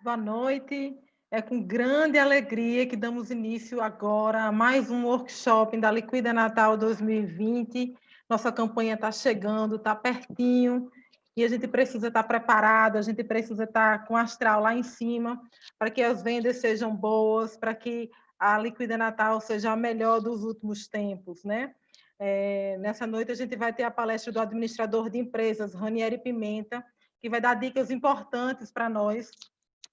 Boa noite. É com grande alegria que damos início agora a mais um workshop da Liquida Natal 2020. Nossa campanha está chegando, está pertinho, e a gente precisa estar preparado, a gente precisa estar com o astral lá em cima, para que as vendas sejam boas, para que a Liquida Natal seja a melhor dos últimos tempos, né? Nessa noite a gente vai ter a palestra do administrador de empresas, Ranieri Pimenta, que vai dar dicas importantes para nós.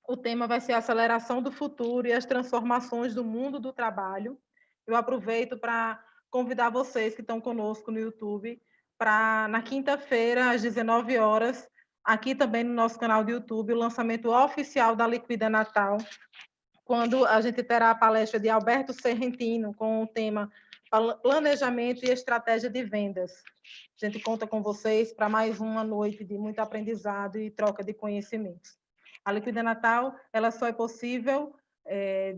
O tema vai ser a aceleração do futuro e as transformações do mundo do trabalho. Eu aproveito para convidar vocês que estão conosco no YouTube para, na quinta-feira, às 19 horas, aqui também no nosso canal do YouTube, o lançamento oficial da Liquida Natal, quando a gente terá a palestra de Alberto Serrentino com o tema Planejamento e Estratégia de Vendas. A gente conta com vocês para mais uma noite de muito aprendizado e troca de conhecimentos. A Liquida Natal ela só é possível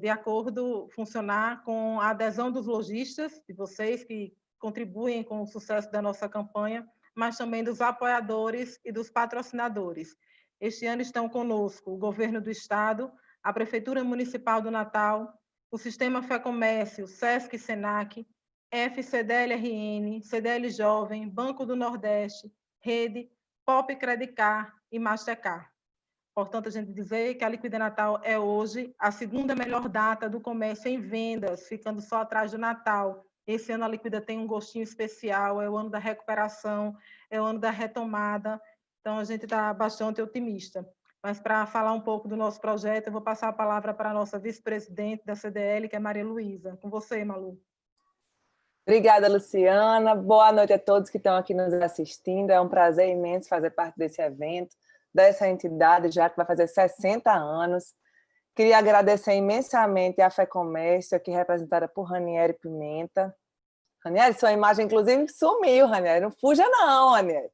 de acordo funcionar com a adesão dos lojistas, de vocês que contribuem com o sucesso da nossa campanha, mas também dos apoiadores e dos patrocinadores. Este ano estão conosco o Governo do Estado, a Prefeitura Municipal do Natal, o Sistema Fé Comércio, SESC e SENAC, FCDLRN, CDL Jovem, Banco do Nordeste, Rede, Pop Credicar e Mastercard. Portanto, a gente dizer que a Liquida Natal é hoje a segunda melhor data do comércio em vendas, ficando só atrás do Natal. Esse ano a Liquida tem um gostinho especial, é o ano da recuperação, é o ano da retomada, então a gente está bastante otimista. Mas para falar um pouco do nosso projeto, eu vou passar a palavra para a nossa vice-presidente da CDL, que é Maria Luísa. Com você, Malu. Obrigada, Luciana. Boa noite a todos que estão aqui nos assistindo. É um prazer imenso fazer parte desse evento, dessa entidade, já que vai fazer 60 anos. Queria agradecer imensamente à Fé Comércio, aqui representada por Ranieri Pimenta. Ranieri, sua imagem, inclusive, sumiu, Ranieri. Não fuja não, Ranieri.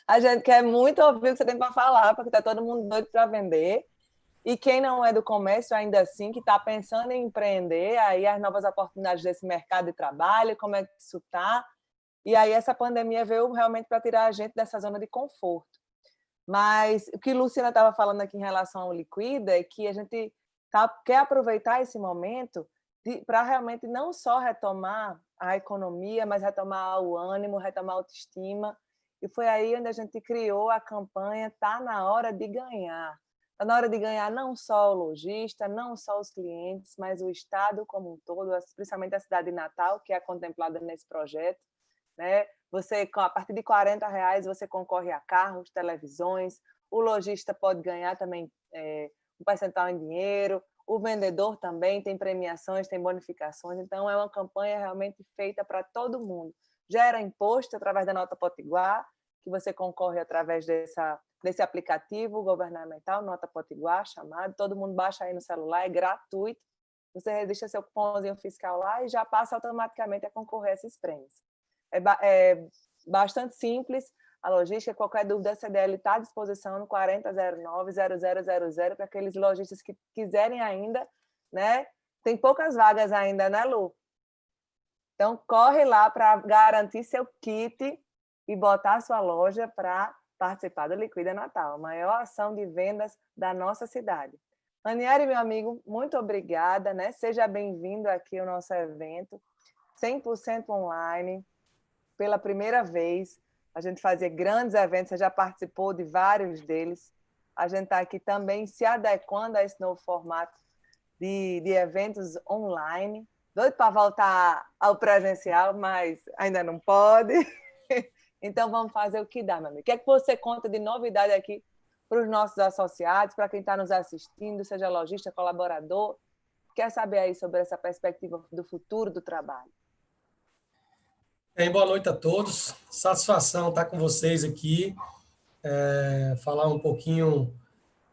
A gente quer muito ouvir o que você tem para falar, porque está todo mundo doido para vender. E quem não é do comércio, ainda assim, que está pensando em empreender, aí as novas oportunidades desse mercado de trabalho, como é que isso está. E aí essa pandemia veio realmente para tirar a gente dessa zona de conforto. Mas o que a Luciana estava falando aqui em relação ao Liquida é que a gente quer aproveitar esse momento para realmente não só retomar a economia, mas retomar o ânimo, retomar a autoestima. E foi aí onde a gente criou a campanha Tá na Hora de Ganhar. Está na hora de ganhar não só o lojista, não só os clientes, mas o Estado como um todo, principalmente a cidade de Natal, que é contemplada nesse projeto, né? Você, a partir de R$ 40, você concorre a carros, televisões, o lojista pode ganhar também um percentual em dinheiro, o vendedor também tem premiações, tem bonificações, então é uma campanha realmente feita para todo mundo. Gera imposto através da Nota Potiguar, que você concorre através desse aplicativo governamental, Nota Potiguar, chamado, todo mundo baixa aí no celular, é gratuito, você registra seu cupomzinho fiscal lá e já passa automaticamente a concorrer a esses prêmios. É bastante simples a logística, qualquer dúvida a CDL está à disposição no 4009-0000 para aqueles lojistas que quiserem ainda, né? Tem poucas vagas ainda, né, Lu? Então, corre lá para garantir seu kit e botar a sua loja para participar do Liquida Natal, a maior ação de vendas da nossa cidade. Ranieri, meu amigo, muito obrigada, né? Seja bem-vindo aqui ao nosso evento, 100% online, pela primeira vez. A gente fazia grandes eventos, você já participou de vários deles. A gente está aqui também se adequando a esse novo formato de eventos online. Doido para voltar ao presencial, mas ainda não pode. Então, vamos fazer o que dá, meu amigo. O que é que você conta de novidade aqui para os nossos associados, para quem está nos assistindo, seja lojista, colaborador? Quer saber aí sobre essa perspectiva do futuro do trabalho? Boa noite a todos. Satisfação estar com vocês aqui, falar um pouquinho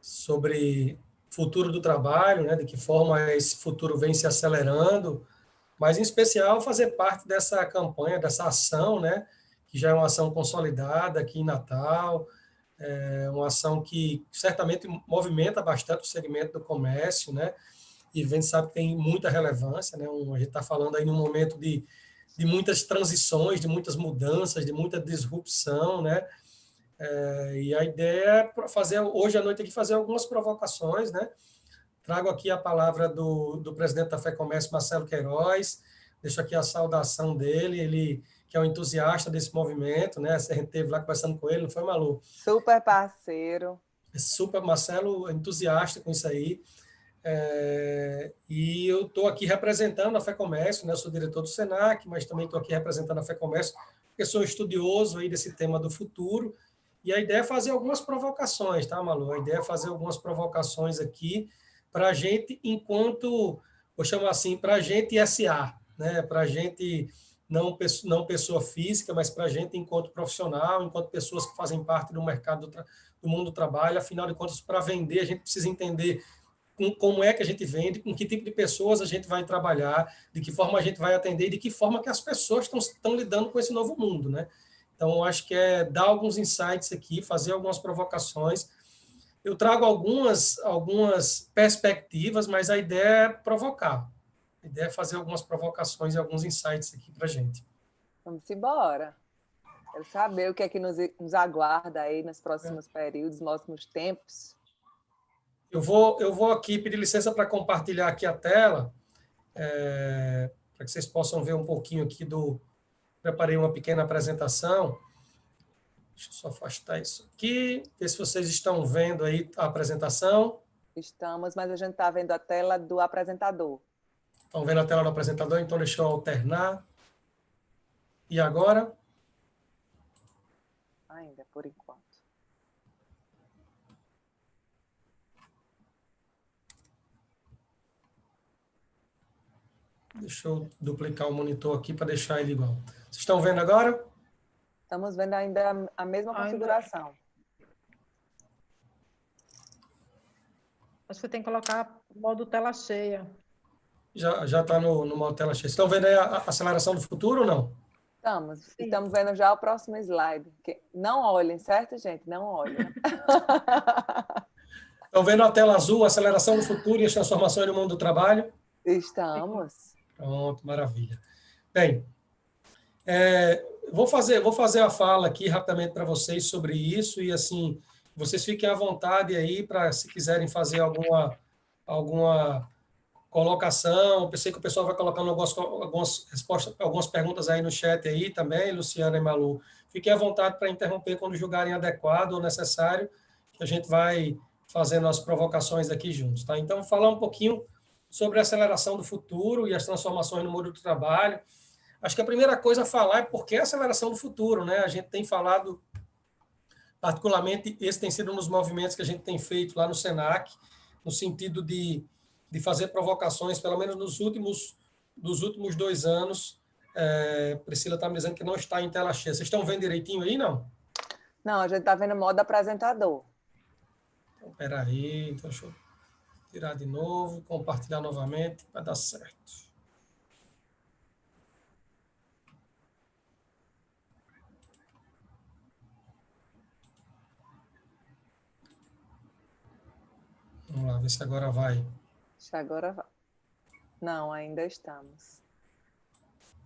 sobre o futuro do trabalho, né, de que forma esse futuro vem se acelerando, mas, em especial, fazer parte dessa campanha, dessa ação, né, que já é uma ação consolidada aqui em Natal, uma ação que certamente movimenta bastante o segmento do comércio, né, e a gente sabe que tem muita relevância, né, a gente está falando aí num momento de muitas transições, de muitas mudanças, de muita disrupção, né, E a ideia é fazer, hoje à noite, aqui, fazer algumas provocações, né? Trago aqui a palavra do presidente da FEComércio, Marcelo Queiroz, deixo aqui a saudação dele, ele que é um entusiasta desse movimento, né? A gente esteve lá conversando com ele, não foi, Malu? Super parceiro. Super, Marcelo, entusiasta com isso aí. E eu estou aqui representando a FEComércio, né? Eu sou diretor do Senac, mas também estou aqui representando a FEComércio, porque sou estudioso aí desse tema do futuro. E a ideia é fazer algumas provocações, tá, Malu? A ideia é fazer algumas provocações aqui para a gente, enquanto, vou chamar assim, para a gente SA, né? Para a gente, não pessoa física, mas para a gente enquanto profissional, enquanto pessoas que fazem parte do mercado do mundo do trabalho. Afinal de contas, para vender, a gente precisa entender como é que a gente vende, com que tipo de pessoas a gente vai trabalhar, de que forma a gente vai atender e de que forma que as pessoas estão lidando com esse novo mundo, né? Então, eu acho que é dar alguns insights aqui, fazer algumas provocações. Eu trago algumas perspectivas, mas a ideia é provocar. A ideia é fazer algumas provocações e alguns insights aqui para a gente. Vamos embora. Quero saber o que é que nos aguarda aí nos próximos períodos, nos próximos tempos. Eu vou aqui pedir licença para compartilhar aqui a tela, para que vocês possam ver um pouquinho aqui Preparei uma pequena apresentação. Deixa eu só afastar isso aqui, ver se vocês estão vendo aí a apresentação. Estamos, mas a gente está vendo a tela do apresentador. Estão vendo a tela do apresentador? Então, deixa eu alternar. E agora? Ainda, por enquanto. Deixa eu duplicar o monitor aqui para deixar ele igual. Vocês estão vendo agora? Estamos vendo ainda a mesma configuração. Acho que você tem que colocar modo tela cheia. Já está no modo tela cheia. Vocês estão vendo aí a aceleração do futuro ou não? Estamos vendo já o próximo slide. Não olhem, certo, gente? Não olhem. Estão vendo a tela azul, a aceleração do futuro e as transformações no mundo do trabalho? Estamos. Pronto, maravilha. Bem, vou fazer a fala aqui rapidamente para vocês sobre isso e, assim, vocês fiquem à vontade aí para, se quiserem fazer alguma colocação. Eu pensei que o pessoal vai colocando algumas respostas, algumas perguntas aí no chat aí também, Luciana e Malu. Fiquem à vontade para interromper quando julgarem adequado ou necessário, que a gente vai fazendo as provocações aqui juntos, tá? Então, vou falar um pouquinho sobre a aceleração do futuro e as transformações no mundo do trabalho. Acho que a primeira coisa a falar é por que a aceleração do futuro, né? A gente tem falado, particularmente, esse tem sido um dos movimentos que a gente tem feito lá no Senac, no sentido de fazer provocações, pelo menos dos últimos 2 anos. Priscila está me dizendo que não está em tela cheia. Vocês estão vendo direitinho aí, não? Não, a gente está vendo o modo apresentador. Então, espera aí, então deixa eu tirar de novo, compartilhar novamente, vai dar certo. Vamos lá, ver se agora vai. Agora vai. Não, ainda estamos.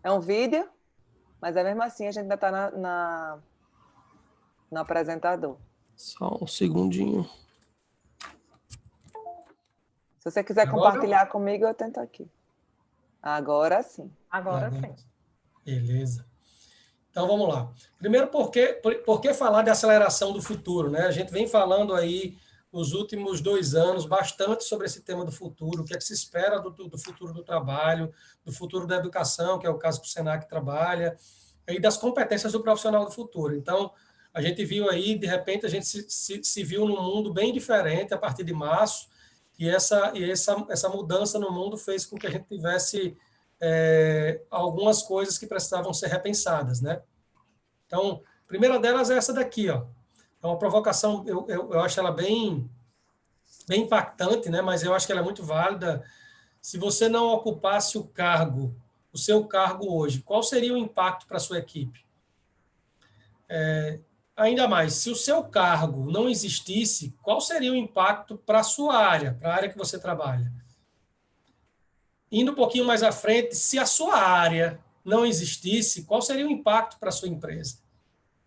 É um vídeo, mas é mesmo assim, a gente ainda está no apresentador. Só um segundinho. Se você quiser compartilhar comigo, eu tento aqui. Agora sim. Agora sim. Beleza. Então, vamos lá. Primeiro, por que falar de aceleração do futuro, né? A gente vem falando aí, nos últimos 2 anos, bastante sobre esse tema do futuro, o que é que se espera do futuro do trabalho, do futuro da educação, que é o caso que o Senac trabalha, e das competências do profissional do futuro. Então, a gente viu aí, de repente, a gente se viu num mundo bem diferente a partir de março, e essa mudança no mundo fez com que a gente tivesse algumas coisas que precisavam ser repensadas, né? Então, a primeira delas é essa daqui, ó. É uma provocação, eu acho ela bem impactante, né? Mas eu acho que ela é muito válida. Se você não ocupasse o seu cargo hoje, qual seria o impacto para a sua equipe? Ainda mais, se o seu cargo não existisse, qual seria o impacto para a sua área, para a área que você trabalha? Indo um pouquinho mais à frente, se a sua área não existisse, qual seria o impacto para a sua empresa?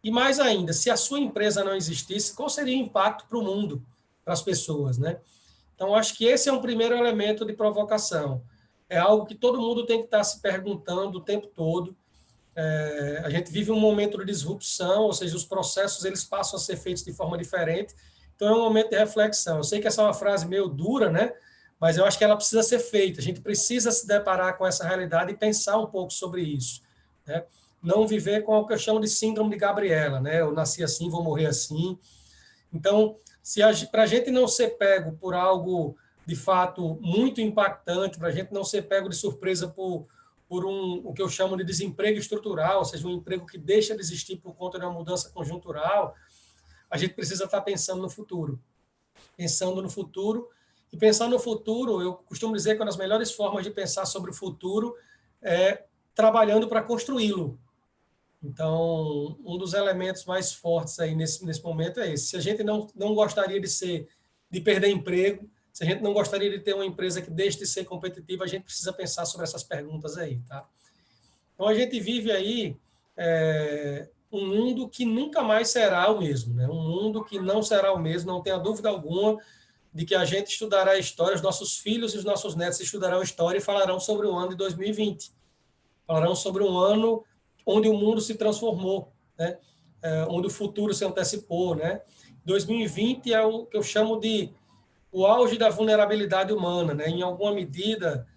E mais ainda, se a sua empresa não existisse, qual seria o impacto para o mundo, para as pessoas, né? Então, acho que esse é um primeiro elemento de provocação. É algo que todo mundo tem que estar se perguntando o tempo todo. A gente vive um momento de disrupção, ou seja, os processos eles passam a ser feitos de forma diferente. Então, é um momento de reflexão. Eu sei que essa é uma frase meio dura, né? Mas eu acho que ela precisa ser feita. A gente precisa se deparar com essa realidade e pensar um pouco sobre isso, né? Não viver com o que eu chamo de síndrome de Gabriela, né? Eu nasci assim, vou morrer assim. Então, se para a gente não ser pego por algo de fato muito impactante, para a gente não ser pego de surpresa por o que eu chamo de desemprego estrutural, ou seja, um emprego que deixa de existir por conta de uma mudança conjuntural, a gente precisa estar pensando no futuro. Pensando no futuro. E pensar no futuro, eu costumo dizer que uma das melhores formas de pensar sobre o futuro é trabalhando para construí-lo. Então, um dos elementos mais fortes aí nesse momento é esse. Se a gente não gostaria de perder emprego, se a gente não gostaria de ter uma empresa que deixe de ser competitiva, a gente precisa pensar sobre essas perguntas aí, tá? Então, a gente vive aí um mundo que nunca mais será o mesmo, né? Um mundo que não será o mesmo, não tenha dúvida alguma de que a gente estudará a história, os nossos filhos e os nossos netos estudarão a história e falarão sobre o ano de 2020. Falarão sobre um ano onde o mundo se transformou, né? Onde o futuro se antecipou, né? 2020 é o que eu chamo de o auge da vulnerabilidade humana, né? Em alguma medida,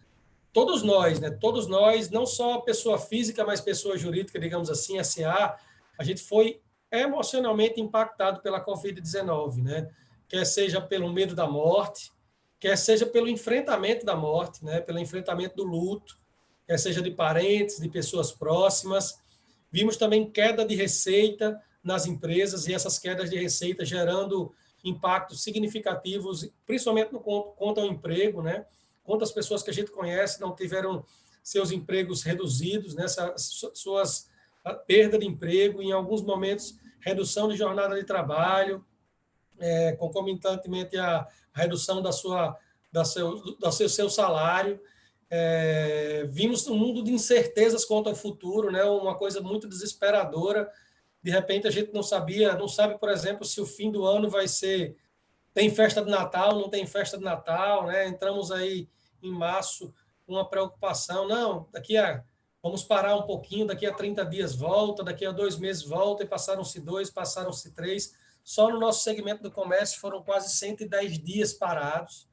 todos nós, né? Todos nós, não só pessoa física, mas pessoa jurídica, digamos assim, SA, a gente foi emocionalmente impactado pela Covid-19, né? Quer seja pelo medo da morte, quer seja pelo enfrentamento da morte, né? Pelo enfrentamento do luto, quer seja de parentes, de pessoas próximas. Vimos também queda de receita nas empresas e essas quedas de receita gerando impactos significativos, principalmente no quanto ao emprego, né? Quantas pessoas que a gente conhece não tiveram seus empregos reduzidos, né? Suas perda de emprego, em alguns momentos redução de jornada de trabalho, concomitantemente a redução seu salário. Vimos um mundo de incertezas quanto ao futuro, né? Uma coisa muito desesperadora. De repente a gente não sabe, por exemplo, se o fim do ano vai ser, tem festa de Natal, não tem festa de Natal, né? Entramos aí em março com uma preocupação, não, vamos parar um pouquinho, daqui a 30 dias volta, daqui a 2 meses volta, e passaram-se 2, passaram-se 3. Só no nosso segmento do comércio foram quase 110 dias parados,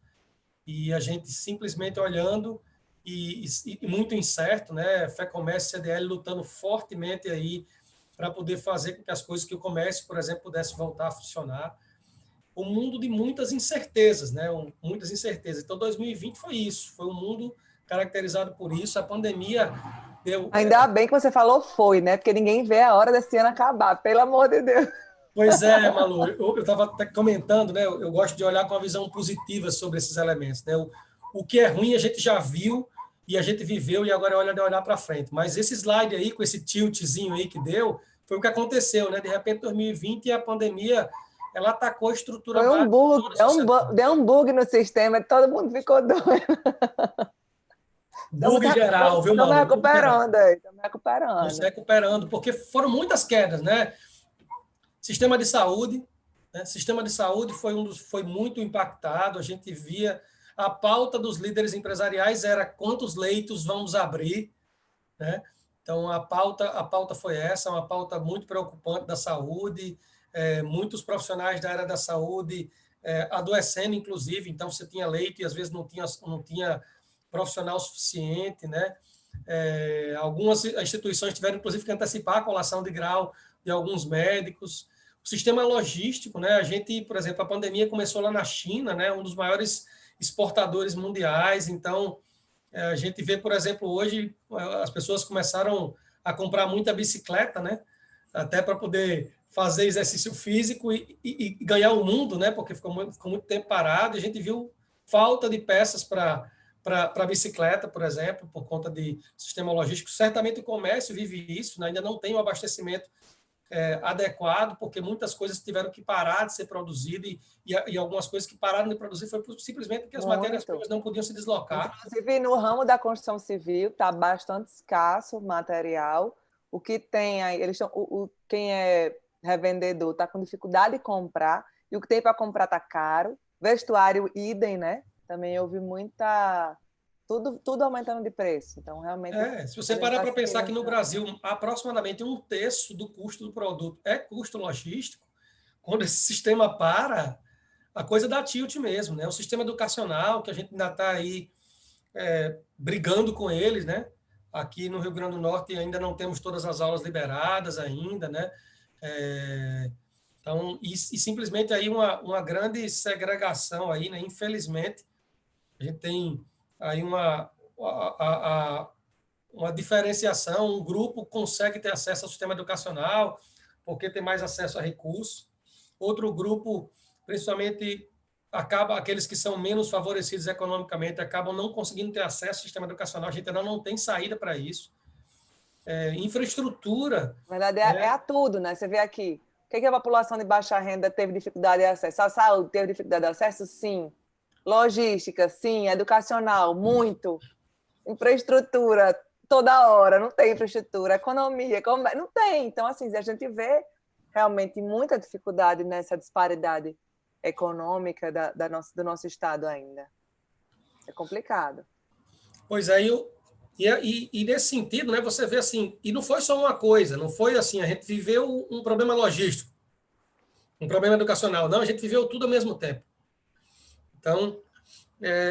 e a gente simplesmente olhando e muito incerto, né? FEComércio e CDL lutando fortemente aí para poder fazer com que as coisas, que o comércio, por exemplo, pudesse voltar a funcionar. Um mundo de muitas incertezas, né? Muitas incertezas. Então, 2020 foi isso, foi um mundo caracterizado por isso. A pandemia deu... Ainda bem que você falou foi, né? Porque ninguém vê a hora desse ano acabar, pelo amor de Deus. Pois é, Malu, eu estava até comentando, né? Eu gosto de olhar com uma visão positiva sobre esses elementos, né? O que é ruim a gente já viu e a gente viveu, e agora é hora de olhar para frente. Mas esse slide aí, com esse tiltzinho aí que deu, foi o que aconteceu, né? De repente, 2020 e a pandemia, ela atacou a estrutura Foi um básica de bug, toda a sociedade. deu um bug no sistema, todo mundo ficou doido. Bug geral, viu, Estamos Malu? Bug geral. recuperando aí, estamos Estamos se recuperando. recuperando, porque foram muitas quedas, né? Sistema de saúde, né? Sistema de saúde foi muito impactado. A gente via a pauta dos líderes empresariais era quantos leitos vamos abrir, né? Então a pauta foi essa, uma pauta muito preocupante da saúde, muitos profissionais da área da saúde adoecendo, inclusive. Então você tinha leito e às vezes não tinha profissional suficiente, né? Algumas instituições tiveram, inclusive, que antecipar a colação de grau de alguns médicos. O sistema logístico, né? A gente, por exemplo, a pandemia começou lá na China, né? Um dos maiores exportadores mundiais. Então, a gente vê, por exemplo, hoje as pessoas começaram a comprar muita bicicleta, né? Até para poder fazer exercício físico e ganhar o mundo, né? Porque ficou muito tempo parado. E a gente viu falta de peças para bicicleta, por exemplo, por conta de sistema logístico. Certamente o comércio vive isso, né? Ainda não tem o abastecimento adequado, porque muitas coisas tiveram que parar de ser produzidas e algumas coisas que pararam de produzir foi simplesmente porque as matérias-primas não podiam se deslocar. Inclusive, no ramo da construção civil está bastante escasso o material. o que tem aí, quem é revendedor está com dificuldade de comprar, e o que tem para comprar está caro. Vestuário, idem, né? Também houve muita... Tudo aumentando de preço. Então, realmente... Se você parar para pensar que no Brasil, aproximadamente um terço do custo do produto é custo logístico, quando esse sistema para, a coisa dá tilt mesmo, né? O sistema educacional, que a gente ainda está aí brigando com eles, né? Aqui no Rio Grande do Norte ainda não temos todas as aulas liberadas ainda, né? Então, e simplesmente aí uma grande segregação aí, né? Infelizmente, a gente tem aí uma diferenciação, um grupo consegue ter acesso ao sistema educacional porque tem mais acesso a recursos, outro grupo, principalmente aqueles que são menos favorecidos economicamente, acabam não conseguindo ter acesso ao sistema educacional, a gente ainda não tem saída para isso. Infraestrutura... Na verdade, é a tudo, né? Você vê aqui, o que a população de baixa renda teve dificuldade de acesso? A saúde teve dificuldade de acesso? Sim. Logística? Sim. Educacional? Muito. Infraestrutura? Toda hora. Não tem infraestrutura. Economia? Não tem. Então, assim, a gente vê realmente muita dificuldade nessa disparidade econômica do nosso Estado ainda. É complicado. Pois é, e nesse sentido, né, você vê assim, e não foi só uma coisa, não foi assim, a gente viveu um problema logístico, um problema educacional, não, a gente viveu tudo ao mesmo tempo. Então,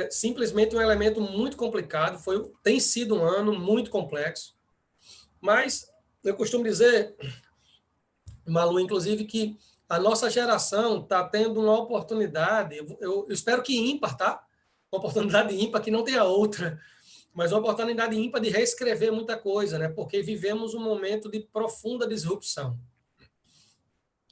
simplesmente um elemento muito complicado, tem sido um ano muito complexo, mas eu costumo dizer, Malu, inclusive, que a nossa geração está tendo uma oportunidade, eu espero que ímpar, tá? Uma oportunidade ímpar, que não tenha outra, mas uma oportunidade ímpar de reescrever muita coisa, né? Porque vivemos um momento de profunda disrupção.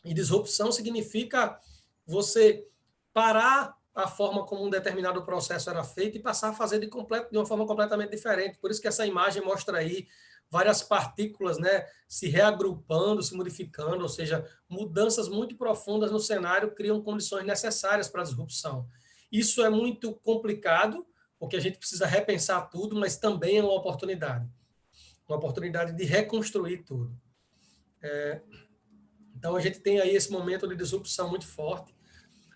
E disrupção significa você parar a forma como um determinado processo era feito e passar a fazer de uma forma completamente diferente. Por isso que essa imagem mostra aí várias partículas, né, se reagrupando, se modificando, ou seja, mudanças muito profundas no cenário criam condições necessárias para a disrupção. Isso é muito complicado, porque a gente precisa repensar tudo, mas também é uma oportunidade de reconstruir tudo. Então, a gente tem aí esse momento de disrupção muito forte.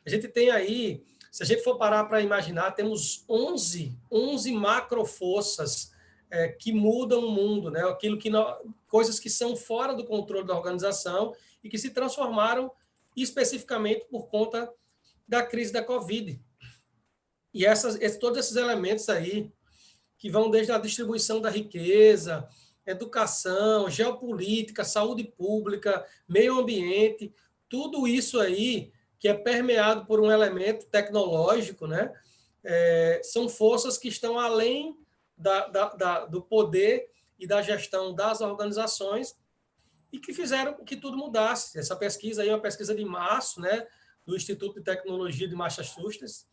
A gente tem aí, se a gente for parar para imaginar, temos 11 macroforças que mudam o mundo, né? Coisas que são fora do controle da organização e que se transformaram especificamente por conta da crise da Covid. E todos esses elementos aí, que vão desde a distribuição da riqueza, educação, geopolítica, saúde pública, meio ambiente, tudo isso aí que é permeado por um elemento tecnológico, né? São forças que estão além do poder e da gestão das organizações e que fizeram com que tudo mudasse. Essa pesquisa aí é uma pesquisa de março, né, do Instituto de Tecnologia de Massachusetts,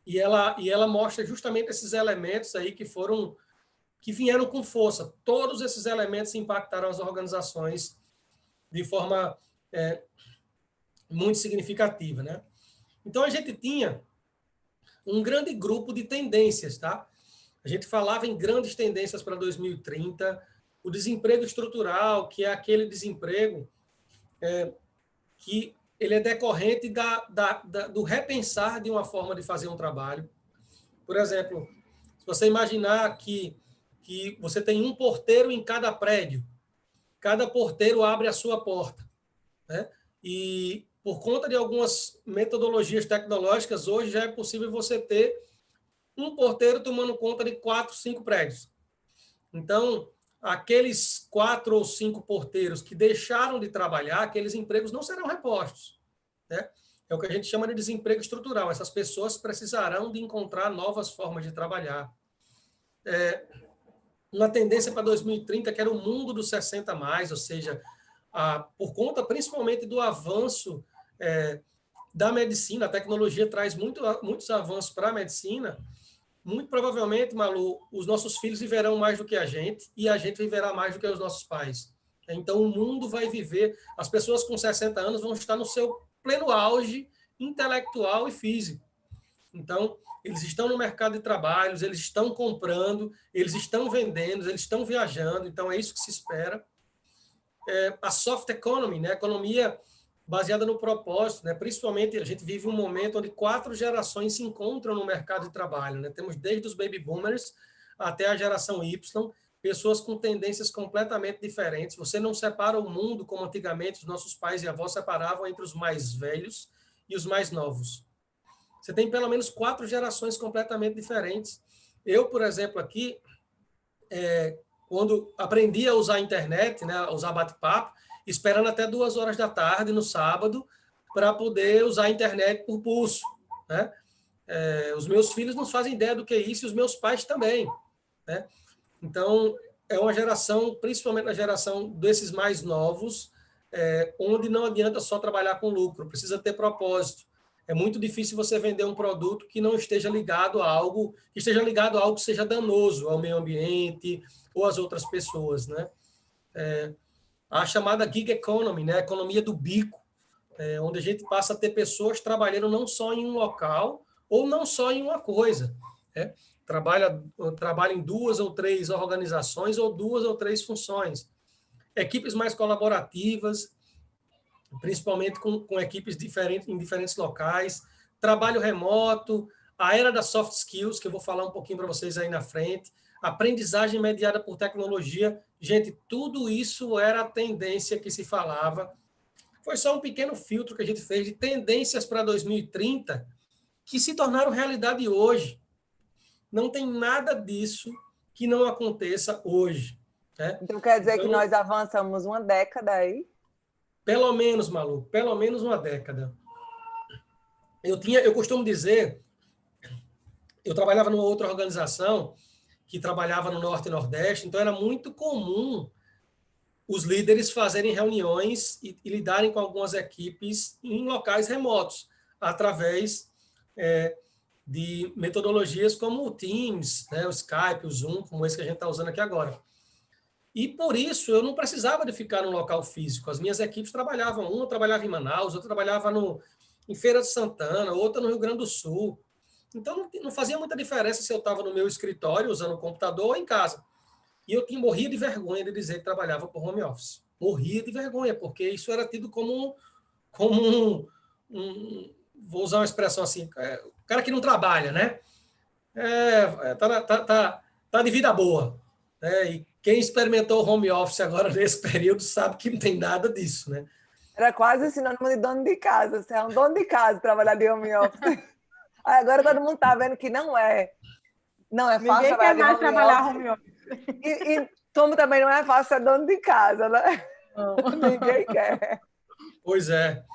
e ela mostra justamente esses elementos aí que vieram com força. Todos esses elementos impactaram as organizações de forma muito significativa, né? Então, a gente tinha um grande grupo de tendências, tá? A gente falava em grandes tendências para 2030, o desemprego estrutural, que é aquele desemprego que ele é decorrente do repensar de uma forma de fazer um trabalho. Por exemplo, se você imaginar que você tem um porteiro em cada prédio, cada porteiro abre a sua porta, né? E por conta de algumas metodologias tecnológicas, hoje já é possível você ter um porteiro tomando conta de 4, 5 prédios. Então, aqueles 4 ou 5 porteiros que deixaram de trabalhar, aqueles empregos não serão repostos, né? É o que a gente chama de desemprego estrutural. Essas pessoas precisarão de encontrar novas formas de trabalhar. Uma tendência para 2030 que era o mundo dos 60+, ou seja, por conta principalmente do avanço da medicina, a tecnologia traz muitos avanços para a medicina. Muito provavelmente, Malu, os nossos filhos viverão mais do que a gente e a gente viverá mais do que os nossos pais. Então, o mundo vai viver, as pessoas com 60 anos vão estar no seu pleno auge intelectual e físico. Então, eles estão no mercado de trabalho, eles estão comprando, eles estão vendendo, eles estão viajando, então é isso que se espera. A soft economy, né? A economia baseada no propósito, né? Principalmente a gente vive um momento onde 4 gerações se encontram no mercado de trabalho, né? Temos desde os baby boomers até a geração Y, pessoas com tendências completamente diferentes. Você não separa o mundo como antigamente os nossos pais e avós separavam entre os mais velhos e os mais novos. Você tem pelo menos 4 gerações completamente diferentes. Eu, por exemplo, aqui, quando aprendi a usar a internet, né, a usar bate-papo, esperando até 2 horas da tarde no sábado para poder usar a internet por pulso, né? Os meus filhos não fazem ideia do que é isso e os meus pais também, né? Então, é uma geração, principalmente a geração desses mais novos, onde não adianta só trabalhar com lucro, precisa ter propósito. É muito difícil você vender um produto que não esteja ligado a algo, que seja danoso ao meio ambiente ou às outras pessoas, né? A chamada gig economy, né? A economia do bico, onde a gente passa a ter pessoas trabalhando não só em um local ou não só em uma coisa, né? Trabalha em 2 ou 3 organizações ou 2 ou 3 funções. Equipes mais colaborativas, principalmente com equipes diferentes em diferentes locais, trabalho remoto, a era das soft skills, que eu vou falar um pouquinho para vocês aí na frente, aprendizagem mediada por tecnologia. Gente, tudo isso era a tendência que se falava. Foi só um pequeno filtro que a gente fez de tendências para 2030 que se tornaram realidade hoje. Não tem nada disso que não aconteça hoje, né? Então quer dizer que nós avançamos uma década aí? Pelo menos, Malu, pelo menos uma década. Eu costumo dizer, eu trabalhava numa outra organização que trabalhava no Norte e Nordeste, então era muito comum os líderes fazerem reuniões e lidarem com algumas equipes em locais remotos, através de metodologias como o Teams, né, o Skype, o Zoom, como esse que a gente está usando aqui agora. E por isso eu não precisava de ficar no local físico. As minhas equipes trabalhavam, uma trabalhava em Manaus, outra trabalhava em Feira de Santana, outra no Rio Grande do Sul. Então não fazia muita diferença se eu estava no meu escritório usando o computador ou em casa. E eu morria de vergonha de dizer que trabalhava por home office. Morria de vergonha, porque isso era tido como vou usar uma expressão assim, o cara que não trabalha, né? Tá de vida boa. Né? E quem experimentou o home office agora nesse período sabe que não tem nada disso, né? Era quase sinônimo de dono de casa. Você é um dono de casa trabalhar de home office. Agora todo mundo está vendo que não é. Não é fácil Ninguém quer mais trabalhar home office. E como também não é fácil ser dono de casa, né? Não. Ninguém quer. Pois é.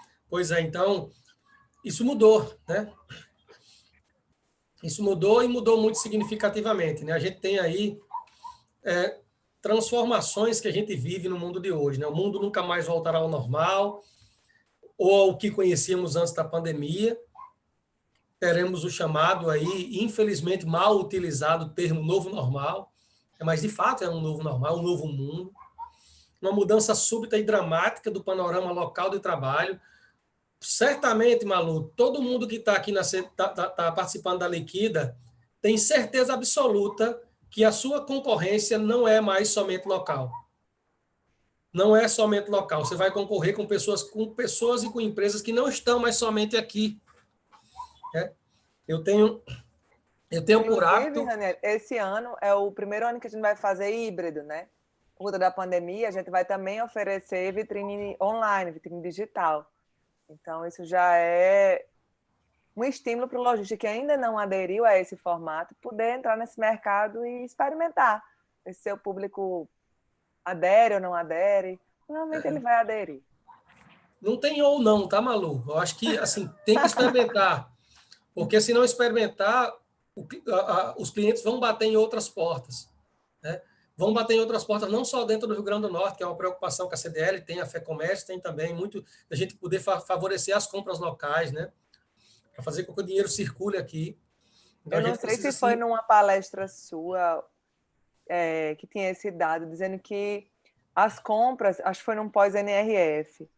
Então, isso mudou, né? Isso mudou e mudou muito significativamente, né? A gente tem aí transformações que a gente vive no mundo de hoje, né? O mundo nunca mais voltará ao normal ou ao que conhecíamos antes da pandemia. Teremos o chamado aí, infelizmente mal utilizado, o termo novo normal, mas de fato é um novo normal, um novo mundo. Uma mudança súbita e dramática do panorama local de trabalho. Certamente, Malu, todo mundo que está aqui tá participando da Liquida tem certeza absoluta que a sua concorrência não é mais somente local. Não é somente local. Você vai concorrer com pessoas e com empresas que não estão mais somente aqui. Né? Eu tenho por hábito... Ranieri, esse ano é o primeiro ano que a gente vai fazer híbrido, né? Por conta da pandemia, a gente vai também oferecer vitrine online, vitrine digital. Então, isso já é um estímulo para o lojista que ainda não aderiu a esse formato, poder entrar nesse mercado e experimentar. Se seu público adere ou não adere, provavelmente ele vai aderir. Não tem ou não, tá, Malu? Eu acho que assim, tem que experimentar. Porque se não experimentar, os clientes vão bater em outras portas. Né? Vão bater em outras portas, não só dentro do Rio Grande do Norte, que é uma preocupação que a CDL tem, a FEComércio tem também, muito da gente poder favorecer as compras locais, né? Para fazer com que o dinheiro circule aqui. Então, eu não sei se foi numa palestra sua que tinha esse dado, dizendo que as compras, acho que foi num pós-NRF,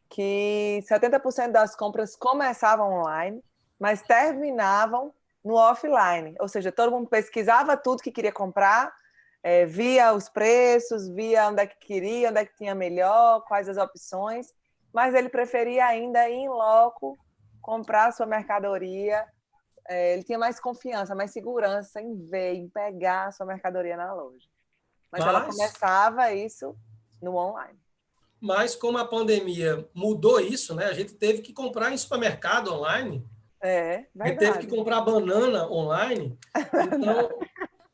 que 70% das compras começavam online mas terminavam no offline. Ou seja, todo mundo pesquisava tudo que queria comprar, via os preços, via onde é que queria, onde é que tinha melhor, quais as opções, mas ele preferia ainda ir em loco, comprar a sua mercadoria. Ele tinha mais confiança, mais segurança em ver, em pegar a sua mercadoria na loja. Mas ela começava isso no online. Mas como a pandemia mudou isso, né? A gente teve que comprar em supermercado online. Verdade. A gente teve que comprar banana online.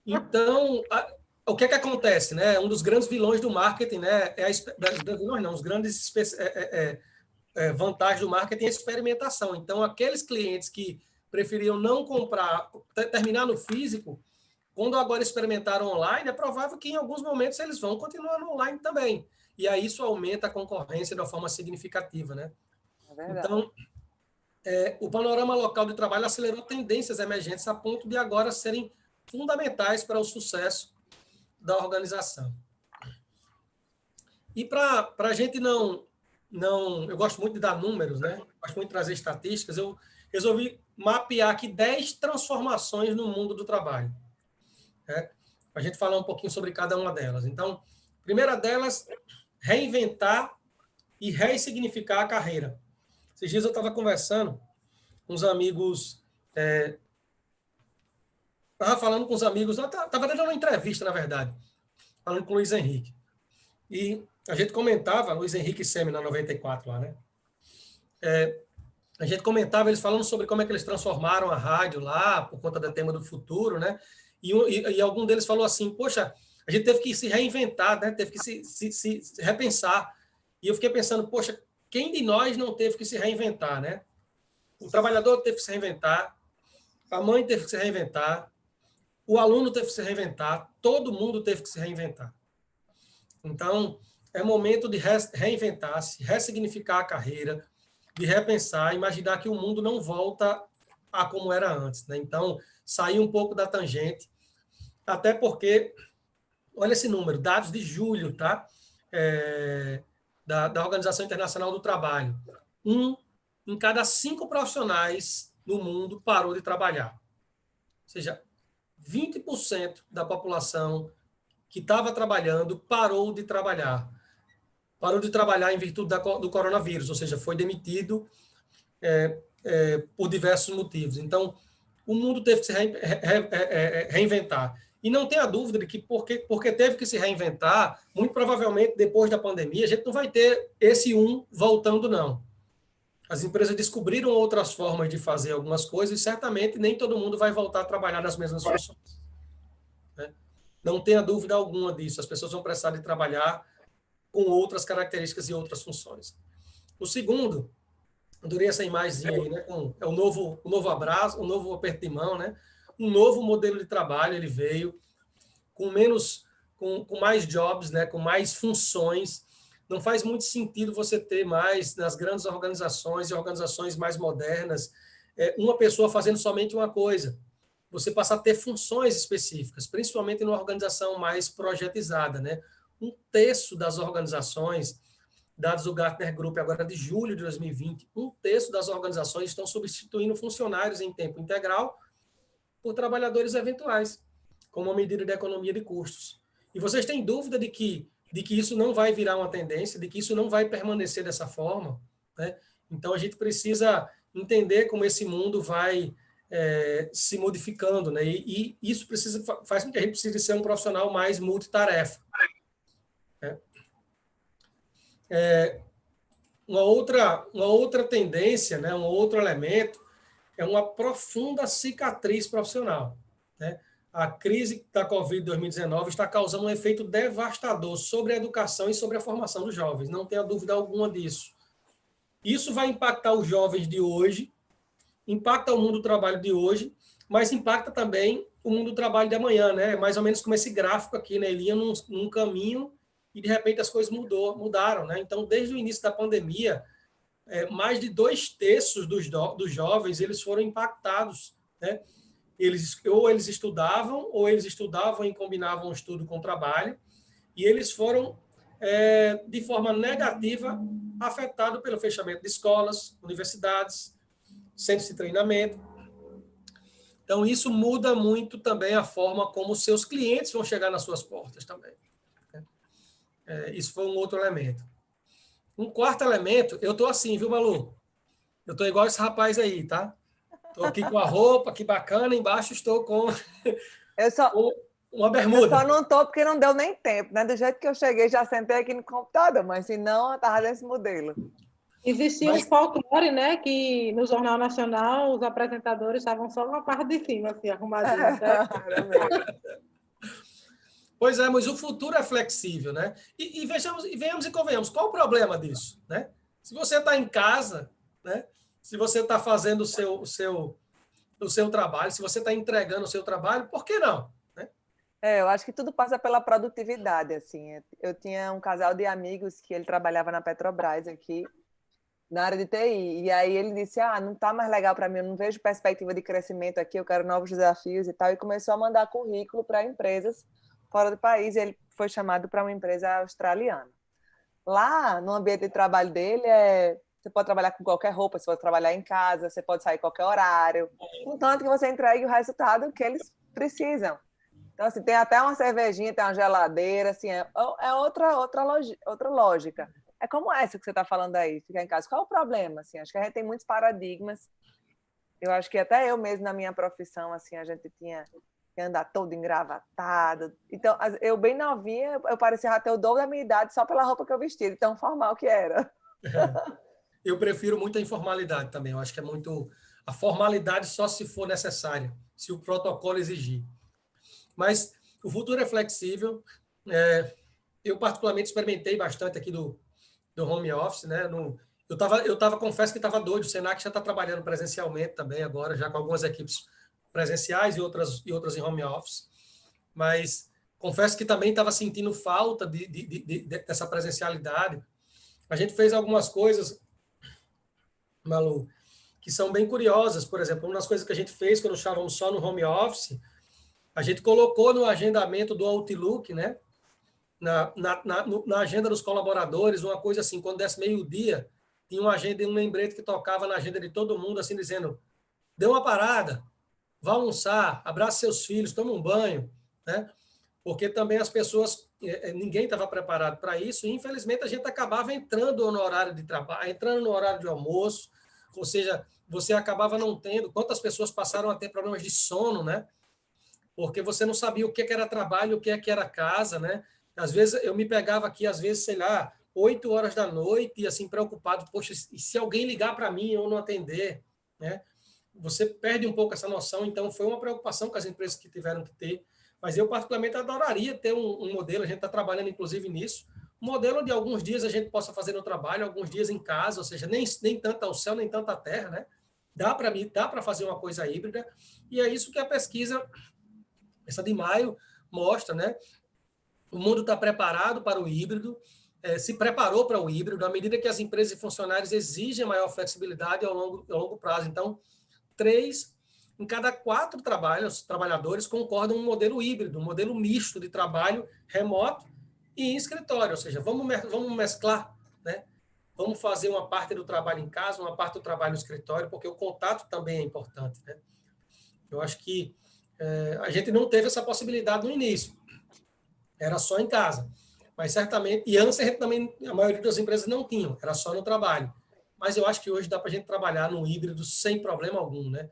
Então o que acontece, né? Um dos grandes vilões do marketing, né? Os grandes vantagens do marketing é a experimentação. Então, aqueles clientes que preferiam não comprar, terminar no físico, quando agora experimentaram online, é provável que em alguns momentos eles vão continuar no online também. E aí isso aumenta a concorrência de uma forma significativa, né? Então, o panorama local de trabalho acelerou tendências emergentes a ponto de agora serem fundamentais para o sucesso da organização. E para a gente não... Eu gosto muito de dar números, né? Gosto muito de trazer estatísticas. Eu resolvi mapear aqui 10 transformações no mundo do trabalho. Para a gente falar um pouquinho sobre cada uma delas. Então, a primeira delas, reinventar e ressignificar a carreira. Esses dias eu estava conversando com uns amigos, estava falando com os amigos, estava dando uma entrevista, na verdade, falando com o Luiz Henrique. E a gente comentava, Luiz Henrique Semi, na 94 lá, né? A gente comentava, eles falando sobre como é que eles transformaram a rádio lá, por conta do tema do futuro, né? E algum deles falou assim, poxa, a gente teve que se reinventar, né? Teve que se repensar. E eu fiquei pensando, poxa, quem de nós não teve que se reinventar, né? O trabalhador teve que se reinventar, a mãe teve que se reinventar, o aluno teve que se reinventar, todo mundo teve que se reinventar. Então, é momento de reinventar-se, ressignificar a carreira, de repensar, imaginar que o mundo não volta a como era antes, né? Então, sair um pouco da tangente, até porque, olha esse número, dados de julho, tá? Da Organização Internacional do Trabalho. 1 em cada 5 profissionais no mundo parou de trabalhar. Ou seja, 20% da população que estava trabalhando parou de trabalhar. Parou de trabalhar em virtude do coronavírus, ou seja, foi demitido por diversos motivos. Então, o mundo teve que se reinventar. E não tenha dúvida de que, porque teve que se reinventar, muito provavelmente, depois da pandemia, a gente não vai ter esse voltando, não. As empresas descobriram outras formas de fazer algumas coisas e, certamente, nem todo mundo vai voltar a trabalhar nas mesmas funções. Né? Não tenha dúvida alguma disso. As pessoas vão precisar de trabalhar com outras características e outras funções. O segundo, adorei essa imagem aí, né? O novo abraço, o novo aperto de mão, né? Um novo modelo de trabalho, ele veio com mais jobs, né? Com mais funções. Não faz muito sentido você ter mais, nas grandes organizações e organizações mais modernas, uma pessoa fazendo somente uma coisa. Você passa a ter funções específicas, principalmente numa organização mais projetizada, né? 1/3 das organizações, dados do Gartner Group agora de julho de 2020, 1/3 das organizações estão substituindo funcionários em tempo integral por trabalhadores eventuais, como uma medida de economia de custos. E vocês têm dúvida de que isso não vai virar uma tendência, de que isso não vai permanecer dessa forma, né? Então, a gente precisa entender como esse mundo vai se modificando, né? E isso faz com que a gente precise ser um profissional mais multitarefa. Uma outra tendência, né? Um outro elemento é uma profunda cicatriz profissional, né? A crise da Covid-2019 está causando um efeito devastador sobre a educação e sobre a formação dos jovens, não tenha dúvida alguma disso. Isso vai impactar os jovens de hoje, impacta o mundo do trabalho de hoje, mas impacta também o mundo do trabalho de amanhã, né? Mais ou menos como esse gráfico aqui, né? Ele ia num caminho e, de repente, as coisas mudaram, né? Então, desde o início da pandemia, mais de 2/3 dos jovens eles foram impactados, né? Eles estudavam e combinavam o estudo com o trabalho, e eles foram, de forma negativa, afetados pelo fechamento de escolas, universidades, centros de treinamento. Então, isso muda muito também a forma como os seus clientes vão chegar nas suas portas também. Isso foi um outro elemento. Um quarto elemento, eu estou assim, viu, Malu? Eu estou igual esse rapaz aí, tá? Estou aqui com a roupa, que bacana, embaixo estou com uma bermuda. Eu só não estou porque não deu nem tempo, né? Do jeito que eu cheguei, já sentei aqui no computador, mas se não, eu estava desse modelo. Existia um folclore, né? Que no Jornal Nacional os apresentadores estavam só na parte de cima, assim, arrumadinhos. Pois é, mas o futuro é flexível, né? E venhamos e convenhamos, qual o problema disso, né? Se você está em casa, né? Se você está fazendo o seu trabalho, se você está entregando o seu trabalho, por que não? Né? Eu acho que tudo passa pela produtividade, assim. Eu tinha um casal de amigos que ele trabalhava na Petrobras aqui, na área de TI, e aí ele disse, não está mais legal para mim, eu não vejo perspectiva de crescimento aqui, eu quero novos desafios e tal, e começou a mandar currículo para empresas fora do país, e ele foi chamado para uma empresa australiana. Lá, no ambiente de trabalho dele, você pode trabalhar com qualquer roupa, você pode trabalhar em casa, você pode sair qualquer horário, contanto que você entregue o resultado que eles precisam. Então, assim, tem até uma cervejinha, tem uma geladeira, assim, é outra lógica. É como essa que você está falando aí, ficar em casa. Qual é o problema? Assim, acho que a gente tem muitos paradigmas. Eu acho que até eu mesmo, na minha profissão, assim, a gente tinha que andar todo engravatado. Então, eu bem novinha, eu parecia já ter o dobro da minha idade só pela roupa que eu vestia, de tão formal que era. Eu prefiro muito a informalidade também. Eu acho que é muito... A formalidade só se for necessária, se o protocolo exigir. Mas o futuro é flexível. Eu, particularmente, experimentei bastante aqui do home office, né? Confesso que estava doido. O Senac já está trabalhando presencialmente também agora, já com algumas equipes presenciais e outras em home office. Mas confesso que também estava sentindo falta dessa presencialidade. A gente fez algumas coisas, Malu, que são bem curiosas. Por exemplo, uma das coisas que a gente fez quando estávamos só no home office, a gente colocou no agendamento do Outlook, né? Na agenda dos colaboradores, uma coisa assim, quando desse meio-dia, tinha uma agenda e um lembrete que tocava na agenda de todo mundo, assim, dizendo, dê uma parada, vá almoçar, abrace seus filhos, tome um banho, né? Porque também as pessoas, ninguém estava preparado para isso, e infelizmente a gente acabava entrando no horário de trabalho, entrando no horário de almoço, ou seja, você acabava não tendo, quantas pessoas passaram a ter problemas de sono, né? Porque você não sabia o que era trabalho, o que era casa, né? Às vezes eu me pegava aqui, às vezes, sei lá, 8 horas da noite, e assim, preocupado, poxa, e se alguém ligar para mim eu não atender, né? Você perde um pouco essa noção, então foi uma preocupação que as empresas que tiveram que ter, mas eu particularmente adoraria ter um modelo, a gente está trabalhando inclusive nisso, um modelo onde alguns dias a gente possa fazer no trabalho, alguns dias em casa, ou seja, nem tanto ao céu, nem tanto à terra, né? Dá para fazer uma coisa híbrida, e é isso que a pesquisa, essa de maio, mostra, né? O mundo está preparado para o híbrido, se preparou para o híbrido, à medida que as empresas e funcionários exigem maior flexibilidade ao longo prazo. Então, 3 em cada 4 trabalhadores concordam um modelo híbrido, um modelo misto de trabalho remoto e em escritório, ou seja, vamos mesclar, né? Vamos fazer uma parte do trabalho em casa, uma parte do trabalho no escritório, porque o contato também é importante, né? Eu acho que a gente não teve essa possibilidade no início, era só em casa, mas certamente, e antes a gente também, a maioria das empresas não tinham, era só no trabalho. Mas eu acho que hoje dá para a gente trabalhar no híbrido sem problema algum, né?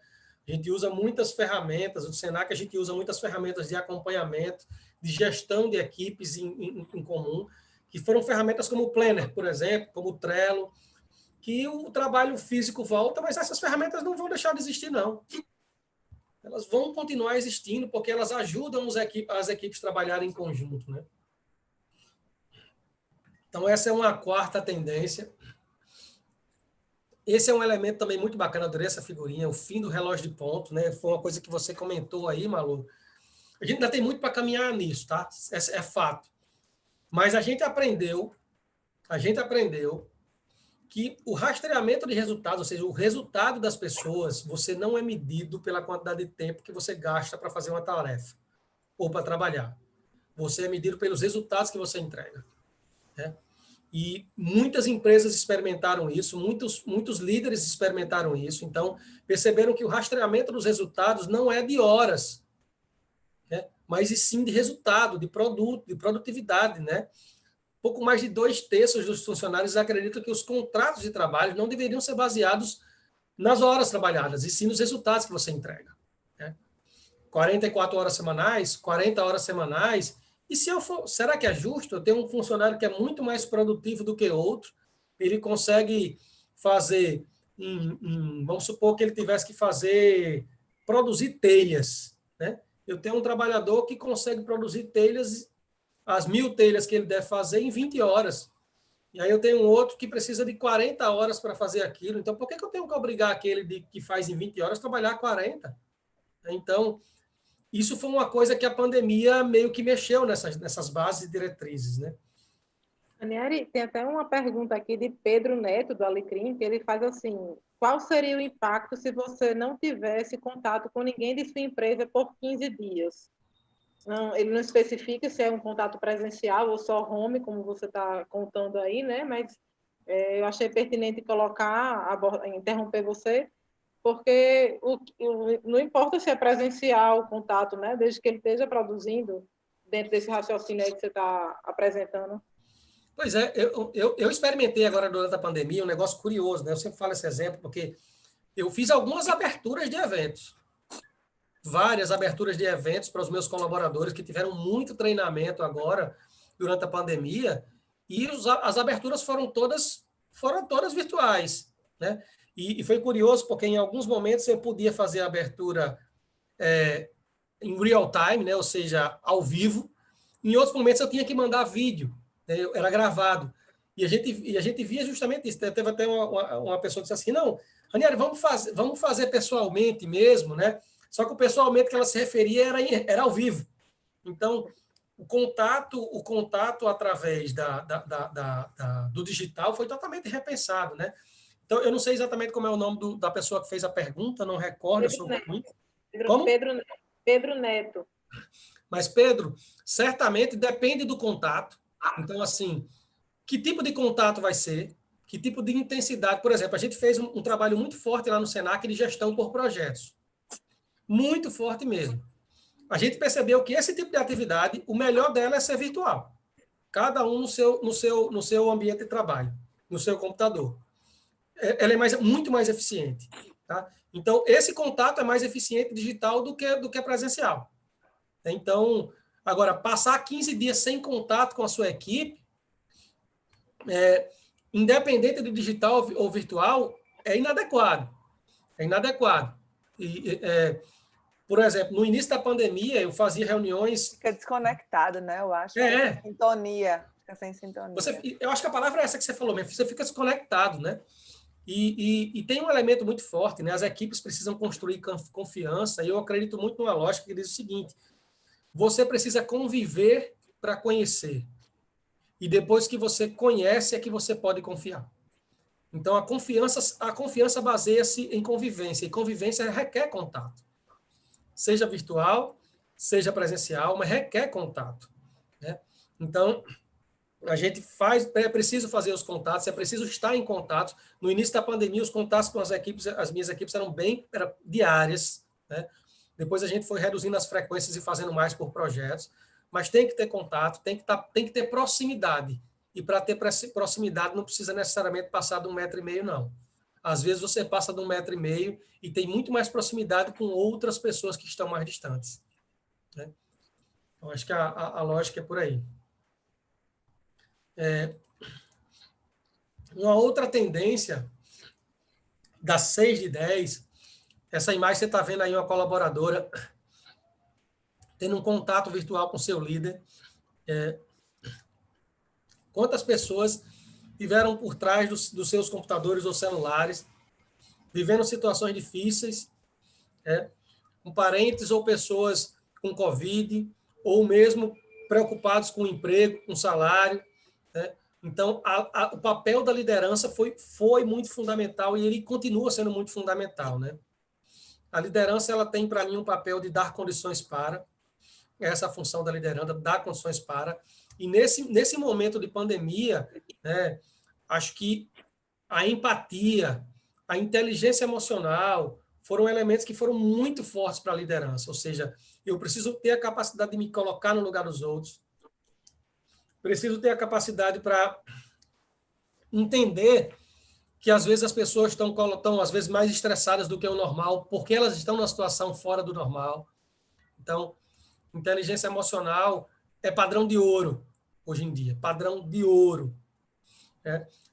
A gente usa muitas ferramentas, o Senac a gente usa muitas ferramentas de acompanhamento, de gestão de equipes em comum, que foram ferramentas como o Planner, por exemplo, como o Trello, que o trabalho físico volta, mas essas ferramentas não vão deixar de existir, não. Elas vão continuar existindo porque elas ajudam as equipes a trabalharem em conjunto, né? Então, essa é uma quarta tendência. Esse é um elemento também muito bacana, adorei essa figurinha, o fim do relógio de ponto, né? Foi uma coisa que você comentou aí, Malu. A gente ainda tem muito para caminhar nisso, tá? É fato. Mas a gente aprendeu que o rastreamento de resultados, ou seja, o resultado das pessoas, você não é medido pela quantidade de tempo que você gasta para fazer uma tarefa ou para trabalhar. Você é medido pelos resultados que você entrega, né? E muitas empresas experimentaram isso, muitos líderes experimentaram isso. Então, perceberam que o rastreamento dos resultados não é de horas, né? Mas e sim de resultado, de produto, de produtividade, né? Pouco mais de 2/3 dos funcionários acreditam que os contratos de trabalho não deveriam ser baseados nas horas trabalhadas, e sim nos resultados que você entrega, né? 44 horas semanais, 40 horas semanais. E se eu for, será que é justo? Eu tenho um funcionário que é muito mais produtivo do que outro, ele consegue fazer, vamos supor que ele tivesse que produzir telhas, né? Eu tenho um trabalhador que consegue produzir telhas, as 1.000 telhas que ele deve fazer em 20 horas. E aí eu tenho um outro que precisa de 40 horas para fazer aquilo. Então, por que eu tenho que obrigar aquele que faz em 20 horas a trabalhar 40? Então, isso foi uma coisa que a pandemia meio que mexeu nessas bases e diretrizes, né? Aniele, tem até uma pergunta aqui de Pedro Neto, do Alecrim, que ele faz assim: qual seria o impacto se você não tivesse contato com ninguém de sua empresa por 15 dias? Não, ele não especifica se é um contato presencial ou só home, como você está contando aí, né? Mas eu achei pertinente colocar, interromper você, porque não importa se é presencial o contato, né? Desde que ele esteja produzindo dentro desse raciocínio aí que você está apresentando. Pois é, eu experimentei agora durante a pandemia um negócio curioso, né? Eu sempre falo esse exemplo porque eu fiz algumas aberturas de eventos, várias aberturas de eventos para os meus colaboradores que tiveram muito treinamento agora durante a pandemia, e as aberturas foram todas virtuais, né? E foi curioso porque em alguns momentos eu podia fazer a abertura em real time, né? Ou seja, ao vivo. Em outros momentos eu tinha que mandar vídeo, né? Era gravado. E a gente via justamente isso. Teve até uma pessoa que disse assim, não, Ranieri, vamos fazer pessoalmente mesmo, né? Só que o pessoalmente que ela se referia era ao vivo. Então, o contato através do digital foi totalmente repensado, né? Então, eu não sei exatamente como é o nome da pessoa que fez a pergunta, não recordo, eu Pedro sou Neto. ruim. Como? Pedro Neto. Mas, Pedro, certamente depende do contato. Então, assim, que tipo de contato vai ser? Que tipo de intensidade? Por exemplo, a gente fez um trabalho muito forte lá no Senac de gestão por projetos. Muito forte mesmo. A gente percebeu que esse tipo de atividade, o melhor dela é ser virtual. Cada um no seu ambiente de trabalho, no seu computador. Ela é muito mais eficiente. Tá? Então, esse contato é mais eficiente digital do que presencial. Então, agora, passar 15 dias sem contato com a sua equipe, independente de digital ou virtual, é inadequado. É inadequado. Por exemplo, no início da pandemia, eu fazia reuniões. Fica desconectado, né? Eu acho. É. Sintonia. Fica sem sintonia. Eu acho que a palavra é essa que você falou mesmo. Você fica desconectado, né? E tem um elemento muito forte, né? As equipes precisam construir confiança, e eu acredito muito numa lógica que diz o seguinte: você precisa conviver para conhecer. E depois que você conhece, é que você pode confiar. Então, a confiança baseia-se em convivência, e convivência requer contato. Seja virtual, seja presencial, mas requer contato, né? Então, a gente é preciso fazer os contatos, é preciso estar em contato. No início da pandemia, os contatos com as minhas equipes eram diárias, né? Depois a gente foi reduzindo as frequências e fazendo mais por projetos, mas tem que ter contato, tem que ter proximidade. E para ter proximidade não precisa necessariamente passar de 1,5 m, não. Às vezes você passa de 1,5 m e tem muito mais proximidade com outras pessoas que estão mais distantes, né? Então, acho que a lógica é por aí. Uma outra tendência das 6 de 10, essa imagem você está vendo aí uma colaboradora tendo um contato virtual com seu líder. Quantas pessoas tiveram por trás dos seus computadores ou celulares, vivendo situações difíceis, com parentes ou pessoas com Covid, ou mesmo preocupados com o emprego, com o salário, né? Então, o papel da liderança foi muito fundamental, e ele continua sendo muito fundamental, né? A liderança, ela tem, para mim, um papel de dar condições para, essa função da liderança, dar condições para. E nesse momento de pandemia, né, acho que a empatia, a inteligência emocional foram elementos que foram muito fortes para a liderança. Ou seja, eu preciso ter a capacidade de me colocar no lugar dos outros, preciso ter a capacidade para entender que às vezes as pessoas estão às vezes mais estressadas do que o normal, porque elas estão numa situação fora do normal. Então, inteligência emocional é padrão de ouro hoje em dia, padrão de ouro.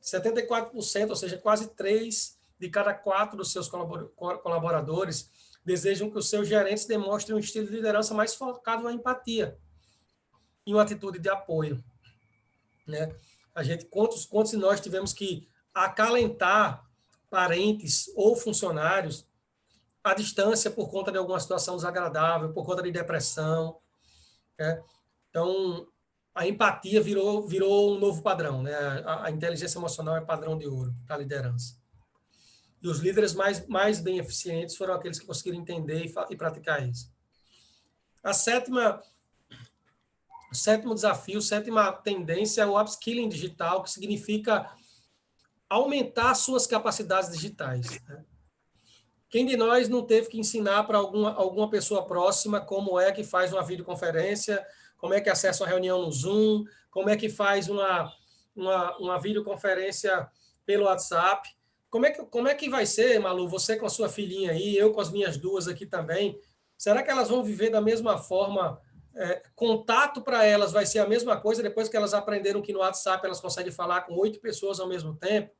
74%, ou seja, quase 3 de cada 4 dos seus colaboradores desejam que os seus gerentes demonstrem um estilo de liderança mais focado na empatia e uma atitude de apoio. Né? Quantos de nós tivemos que acalentar parentes ou funcionários à distância por conta de alguma situação desagradável, por conta de depressão. Né? Então, a empatia virou um novo padrão. Né? A inteligência emocional é padrão de ouro para a liderança. E os líderes mais bem eficientes foram aqueles que conseguiram entender e praticar isso. O sétimo desafio, sétima tendência é o upskilling digital, que significa aumentar suas capacidades digitais. Né? Quem de nós não teve que ensinar para alguma pessoa próxima como é que faz uma videoconferência, como é que acessa uma reunião no Zoom, como é que faz uma videoconferência pelo WhatsApp? Como é que vai ser, Malu, você com a sua filhinha aí, eu com as minhas duas aqui também? Será que elas vão viver da mesma forma? Contato para elas vai ser a mesma coisa depois que elas aprenderam que no WhatsApp elas conseguem falar com 8 pessoas ao mesmo tempo?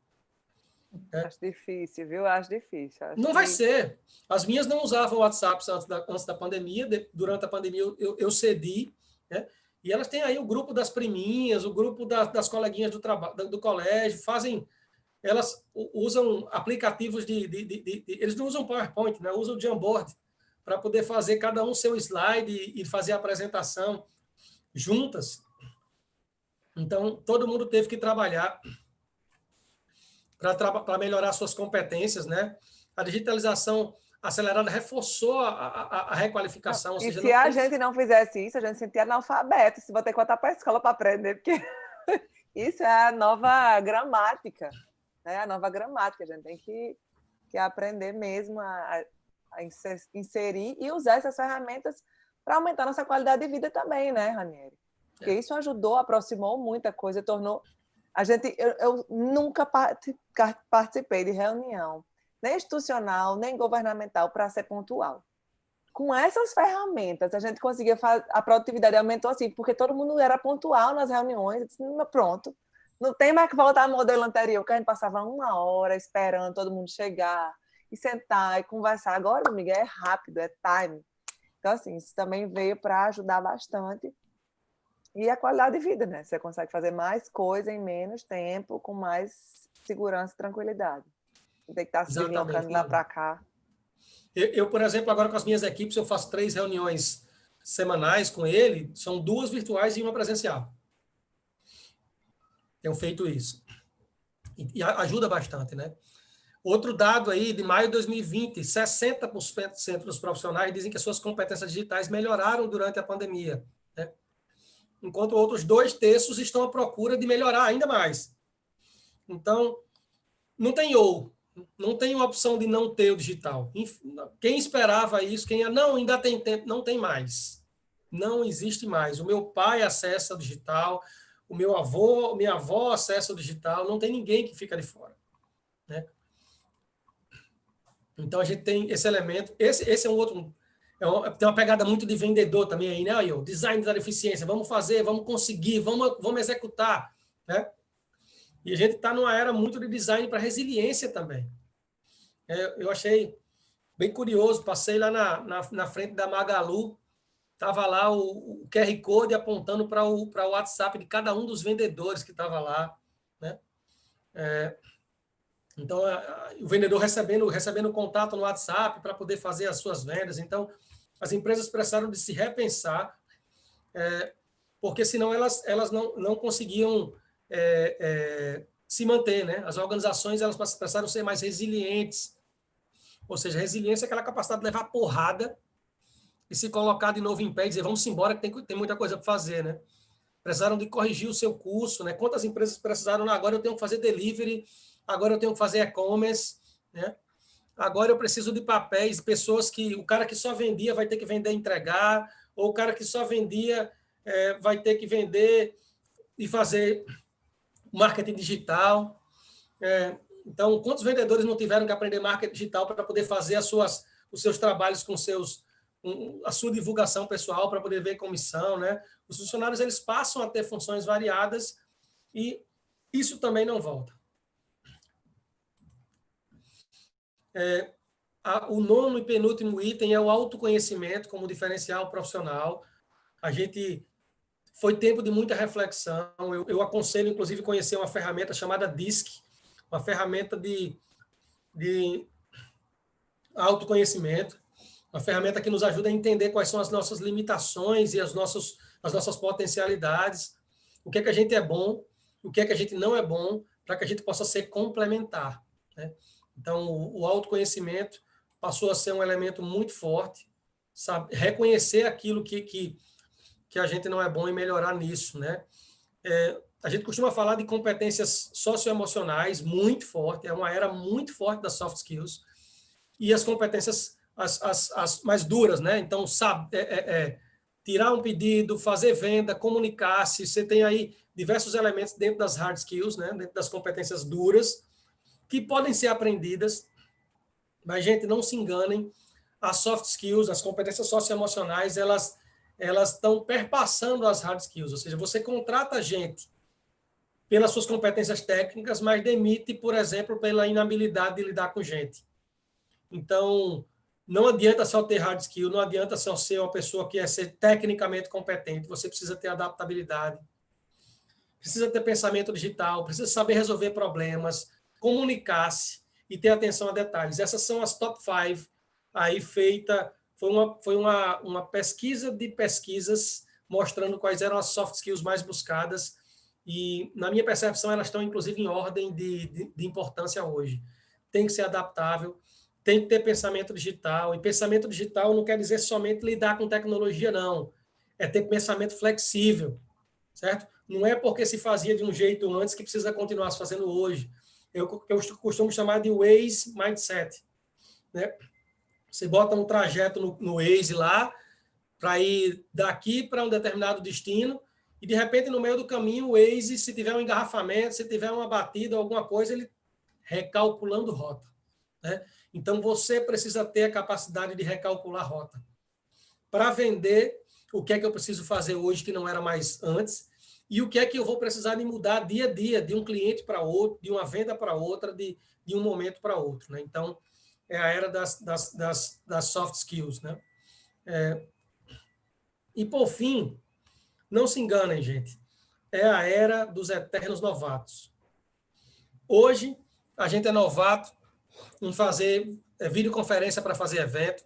Acho difícil, viu? Acho difícil. Não vai ser. As minhas não usavam o WhatsApp antes da pandemia. Durante a pandemia eu cedi, né? E elas têm aí o grupo das priminhas, o grupo das coleguinhas do colégio, elas usam aplicativos eles não usam PowerPoint, né? Usam o Jamboard para poder fazer cada um seu slide e fazer a apresentação juntas. Então, todo mundo teve que trabalhar para melhorar suas competências, né? A digitalização acelerada reforçou a requalificação. Ou seja, se a gente não fizesse isso, a gente se sentia analfabeto, se vou ter que voltar para a escola para aprender, porque isso é a nova gramática, né? A nova gramática, a gente tem que aprender mesmo a inserir e usar essas ferramentas para aumentar nossa qualidade de vida também, né, Ranieri? Porque isso ajudou, aproximou muita coisa, tornou... Eu nunca participei de reunião, nem institucional, nem governamental, para ser pontual. Com essas ferramentas, a gente conseguia a produtividade aumentou assim, porque todo mundo era pontual nas reuniões. Pronto, não tem mais que voltar ao modelo anterior, que a gente passava 1 hora esperando todo mundo chegar e sentar e conversar. Agora, amiga, é rápido, é time. Então, assim, isso também veio para ajudar bastante. E a qualidade de vida, né? Você consegue fazer mais coisa em menos tempo, com mais segurança e tranquilidade. Não tem que estar se deslocando lá para cá. Eu, por exemplo, agora com as minhas equipes, eu faço 3 reuniões semanais com ele, são 2 virtuais e 1 presencial. Tenho feito isso. E ajuda bastante, né? Outro dado aí, de maio de 2020, 60% dos profissionais dizem que suas competências digitais melhoraram durante a pandemia, né? Enquanto outros 2/3 estão à procura de melhorar ainda mais. Então, não tem não tem uma opção de não ter o digital. Quem esperava isso, não, ainda tem tempo, não tem mais. Não existe mais. O meu pai acessa o digital, minha avó acessa o digital, não tem ninguém que fica de fora, né? Então, a gente tem esse elemento. Esse é um outro... tem uma pegada muito de vendedor também aí, né? Aí, o design da eficiência. Vamos fazer, vamos conseguir, vamos executar, né? E a gente está numa era muito de design para resiliência também. Eu achei bem curioso. Passei lá na frente da Magalu, estava lá o QR Code apontando para o WhatsApp de cada um dos vendedores que estava lá, né? Então, o vendedor recebendo contato no WhatsApp para poder fazer as suas vendas. Então, as empresas precisaram de se repensar, porque senão elas não conseguiam se manter, né? As organizações elas precisaram ser mais resilientes. Ou seja, resiliência é aquela capacidade de levar porrada de se colocar de novo em pé e dizer, vamos embora, que tem muita coisa para fazer, né? Precisaram de corrigir o seu curso, né? Quantas empresas precisaram, agora eu tenho que fazer delivery, agora eu tenho que fazer e-commerce, né? Agora eu preciso de papéis, pessoas que, o cara que só vendia vai ter que vender e entregar, ou o cara que só vendia vai ter que vender e fazer marketing digital. Então, quantos vendedores não tiveram que aprender marketing digital para poder fazer os seus trabalhos com a sua divulgação pessoal, para poder ver comissão, né? Os funcionários, eles passam a ter funções variadas e isso também não volta. O nono e penúltimo item é o autoconhecimento como diferencial profissional. Foi tempo de muita reflexão. Eu aconselho, inclusive, conhecer uma ferramenta chamada DISC, uma ferramenta de autoconhecimento, uma ferramenta que nos ajuda a entender quais são as nossas limitações e as nossas potencialidades, o que é que a gente é bom, o que é que a gente não é bom, para que a gente possa ser complementar, né? Então, o autoconhecimento passou a ser um elemento muito forte, sabe? Reconhecer aquilo que a gente não é bom e melhorar nisso, né? A gente costuma falar de competências socioemocionais muito forte, é uma era muito forte das soft skills, e as competências as mais duras, né? Então, tirar um pedido, fazer venda, comunicar-se, você tem aí diversos elementos dentro das hard skills, né? Dentro das competências duras, que podem ser aprendidas, mas, gente, não se enganem, as soft skills, as competências socioemocionais, elas estão perpassando as hard skills, ou seja, você contrata gente pelas suas competências técnicas, mas demite, por exemplo, pela inabilidade de lidar com gente. Então, não adianta só ter hard skill, não adianta só ser uma pessoa que é ser tecnicamente competente, você precisa ter adaptabilidade, precisa ter pensamento digital, precisa saber resolver problemas, comunicar-se e ter atenção a detalhes. Essas são as top 5 aí feita, foi uma pesquisa de pesquisas mostrando quais eram as soft skills mais buscadas e, na minha percepção, elas estão, inclusive, em ordem de importância hoje. Tem que ser adaptável, tem que ter pensamento digital, e pensamento digital não quer dizer somente lidar com tecnologia, não. É ter pensamento flexível, certo? Não é porque se fazia de um jeito antes que precisa continuar se fazendo hoje. Eu costumo chamar de Waze Mindset, né? Você bota um trajeto no Waze lá, para ir daqui para um determinado destino, e de repente, no meio do caminho, o Waze, se tiver um engarrafamento, se tiver uma batida, alguma coisa, ele recalculando rota, né? Então, você precisa ter a capacidade de recalcular rota. Para vender, o que é que eu preciso fazer hoje que não era mais antes, e o que é que eu vou precisar de mudar dia a dia, de um cliente para outro, de uma venda para outra, de um momento para outro, né? Então, é a era das soft skills, né? E, por fim, não se enganem, gente, é a era dos eternos novatos. Hoje, a gente é novato em fazer videoconferência para fazer evento.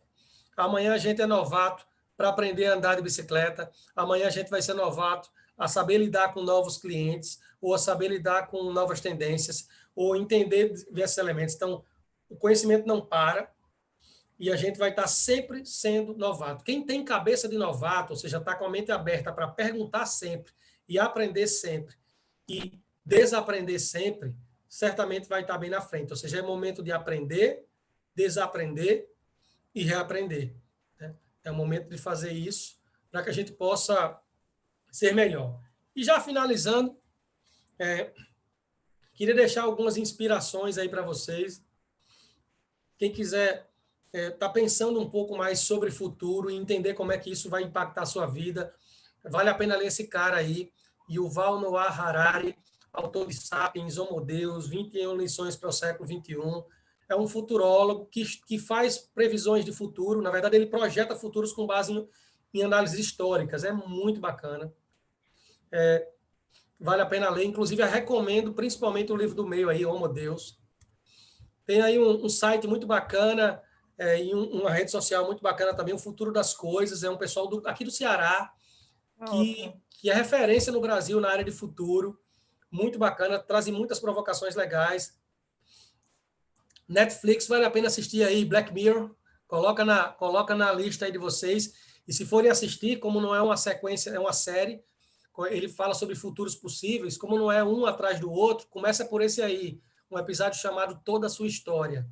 Amanhã a gente é novato para aprender a andar de bicicleta. Amanhã a gente vai ser novato a saber lidar com novos clientes, ou a saber lidar com novas tendências, ou entender diversos elementos. Então, o conhecimento não para e a gente vai estar sempre sendo novato. Quem tem cabeça de novato, ou seja, está com a mente aberta para perguntar sempre e aprender sempre e desaprender sempre, certamente vai estar bem na frente. Ou seja, é momento de aprender, desaprender e reaprender, né? É o momento de fazer isso para que a gente possa ser melhor. E já finalizando, queria deixar algumas inspirações aí para vocês. Quem quiser tá pensando um pouco mais sobre futuro e entender como é que isso vai impactar a sua vida, vale a pena ler esse cara aí, Yuval Noah Harari, autor de Sapiens, Homo Deus, 21 lições para o século XXI. É um futurólogo que faz previsões de futuro. Na verdade, ele projeta futuros com base em análises históricas. É muito bacana. Vale a pena ler. Inclusive, eu recomendo principalmente o livro do meio aí, Homo Deus. Tem aí um site muito bacana, e uma rede social muito bacana também, o Futuro das Coisas. É um pessoal aqui do Ceará, que é referência no Brasil na área de futuro. Muito bacana, trazem muitas provocações legais. Netflix, vale a pena assistir aí, Black Mirror, coloca na lista aí de vocês. E se forem assistir, como não é uma sequência, é uma série, ele fala sobre futuros possíveis, como não é um atrás do outro, começa por esse aí, um episódio chamado Toda a Sua História.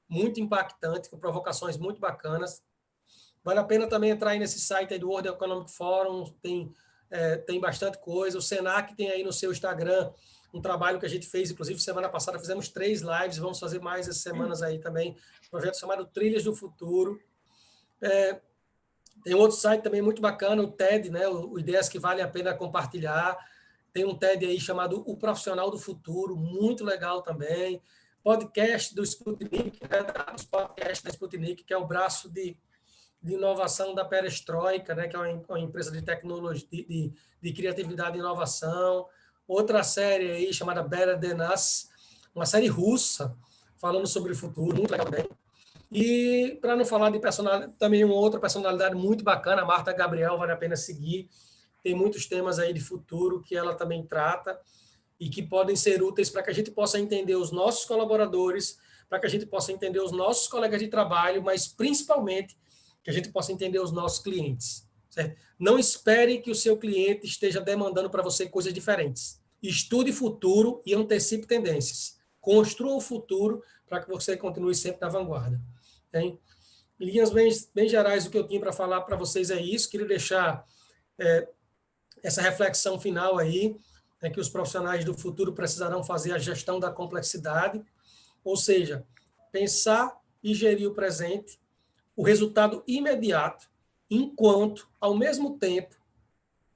Muito impactante, com provocações muito bacanas. Vale a pena também entrar aí nesse site aí do World Economic Forum, tem bastante coisa. O Senac tem aí no seu Instagram um trabalho que a gente fez, inclusive semana passada fizemos 3 lives, vamos fazer mais essas semanas aí também, um projeto chamado Trilhas do Futuro. Tem um outro site também muito bacana, o TED, né, o Ideias que Valem a Pena Compartilhar. Tem um TED aí chamado O Profissional do Futuro, muito legal também. Podcast do Sputnik, né, os podcasts da Sputnik, que é o braço de inovação da Perestroika, né, que é uma empresa de tecnologia, de criatividade e inovação. Outra série aí chamada Better Than Us, uma série russa, falando sobre o futuro, muito legal também. E, para não falar de personalidade, também uma outra personalidade muito bacana, a Marta Gabriel, vale a pena seguir. Tem muitos temas aí de futuro que ela também trata e que podem ser úteis para que a gente possa entender os nossos colaboradores, para que a gente possa entender os nossos colegas de trabalho, mas principalmente que a gente possa entender os nossos clientes. Certo? Não espere que o seu cliente esteja demandando para você coisas diferentes. Estude futuro e antecipe tendências. Construa o futuro para que você continue sempre na vanguarda. Em linhas bem gerais, o que eu tinha para falar para vocês é isso. Queria deixar essa reflexão final aí, que os profissionais do futuro precisarão fazer a gestão da complexidade, ou seja, pensar e gerir o presente, o resultado imediato, enquanto, ao mesmo tempo,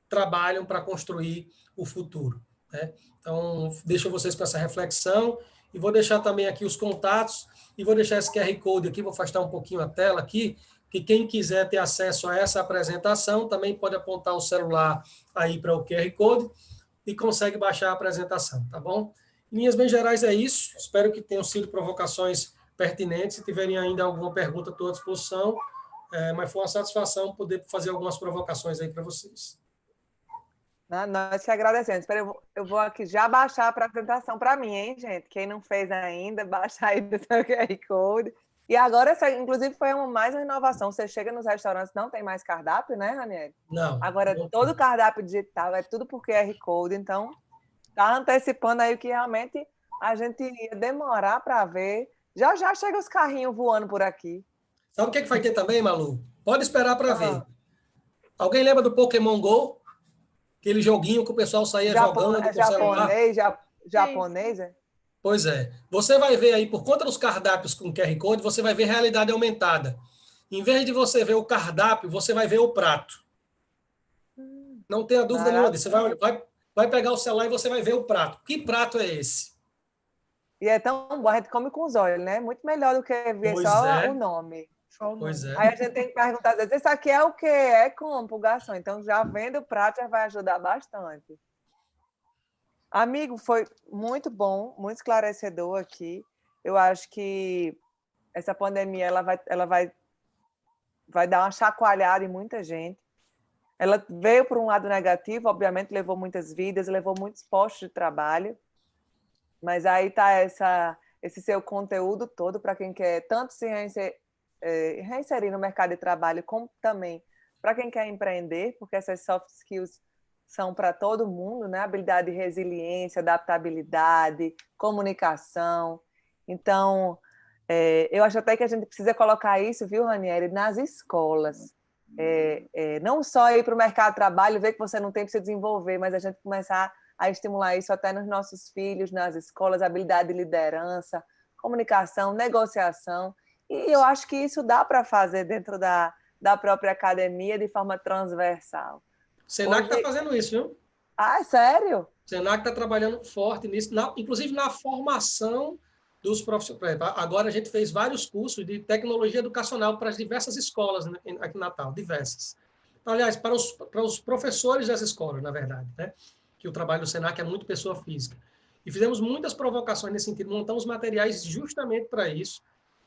trabalham para construir o futuro. Né? Então, deixo vocês com essa reflexão e vou deixar também aqui os contatos e vou deixar esse QR Code aqui, vou afastar um pouquinho a tela aqui, que quem quiser ter acesso a essa apresentação também pode apontar o celular aí para o QR Code e consegue baixar a apresentação, tá bom? Em linhas bem gerais é isso, espero que tenham sido provocações pertinentes, se tiverem ainda alguma pergunta, estou à disposição, mas foi uma satisfação poder fazer algumas provocações aí para vocês. Nós que agradecemos. Espera, eu vou aqui já baixar a apresentação para mim, hein, gente? Quem não fez ainda, baixa aí do seu QR Code. E agora, essa, inclusive, foi mais uma inovação. Você chega nos restaurantes, não tem mais cardápio, né, Raniel? Não. Agora, todo cardápio digital, é tudo por QR Code. Então, está antecipando aí o que realmente a gente ia demorar para ver. Já já chega os carrinhos voando por aqui. Sabe o que vai ter também, Malu? Pode esperar para ver. Alguém lembra do Pokémon Go? Aquele joguinho que o pessoal saía jogando com o celular? Japonês, é? Pois é. Você vai ver aí, por conta dos cardápios com QR Code, você vai ver realidade aumentada. Em vez de você ver o cardápio, você vai ver o prato. Não tenha dúvida nenhuma disso. Você vai pegar o celular e você vai ver o prato. Que prato é esse? E é tão bom, a gente come com os olhos, né? Muito melhor do que ver só o nome. Pois é. Aí a gente tem que perguntar, às vezes, isso aqui é o quê? É como, garçom? Então, já vendo o prato já vai ajudar bastante. Amigo, foi muito bom, muito esclarecedor aqui. Eu acho que essa pandemia ela vai dar uma chacoalhada em muita gente. Ela veio por um lado negativo, obviamente, levou muitas vidas, levou muitos postos de trabalho. Mas aí está esse seu conteúdo todo para quem quer tanto se reinserir no mercado de trabalho, como também para quem quer empreender, porque essas soft skills são para todo mundo, né? Habilidade de resiliência, adaptabilidade, comunicação. Então, eu acho até que a gente precisa colocar isso, viu, Ranieri, nas escolas. Não só ir para o mercado de trabalho, ver que você não tem para se desenvolver, mas a gente começar a estimular isso até nos nossos filhos, nas escolas, habilidade de liderança, comunicação, negociação. E eu acho que isso dá para fazer dentro da própria academia de forma transversal. O Senac está fazendo isso, viu? Ah, é sério? O Senac está trabalhando forte nisso, inclusive na formação dos profissionais. Agora a gente fez vários cursos de tecnologia educacional para as diversas escolas aqui em Natal, diversas. Aliás, para os professores das escolas, na verdade, né? Que o trabalho do Senac é muito pessoa física. E fizemos muitas provocações nesse sentido, montamos materiais justamente para isso.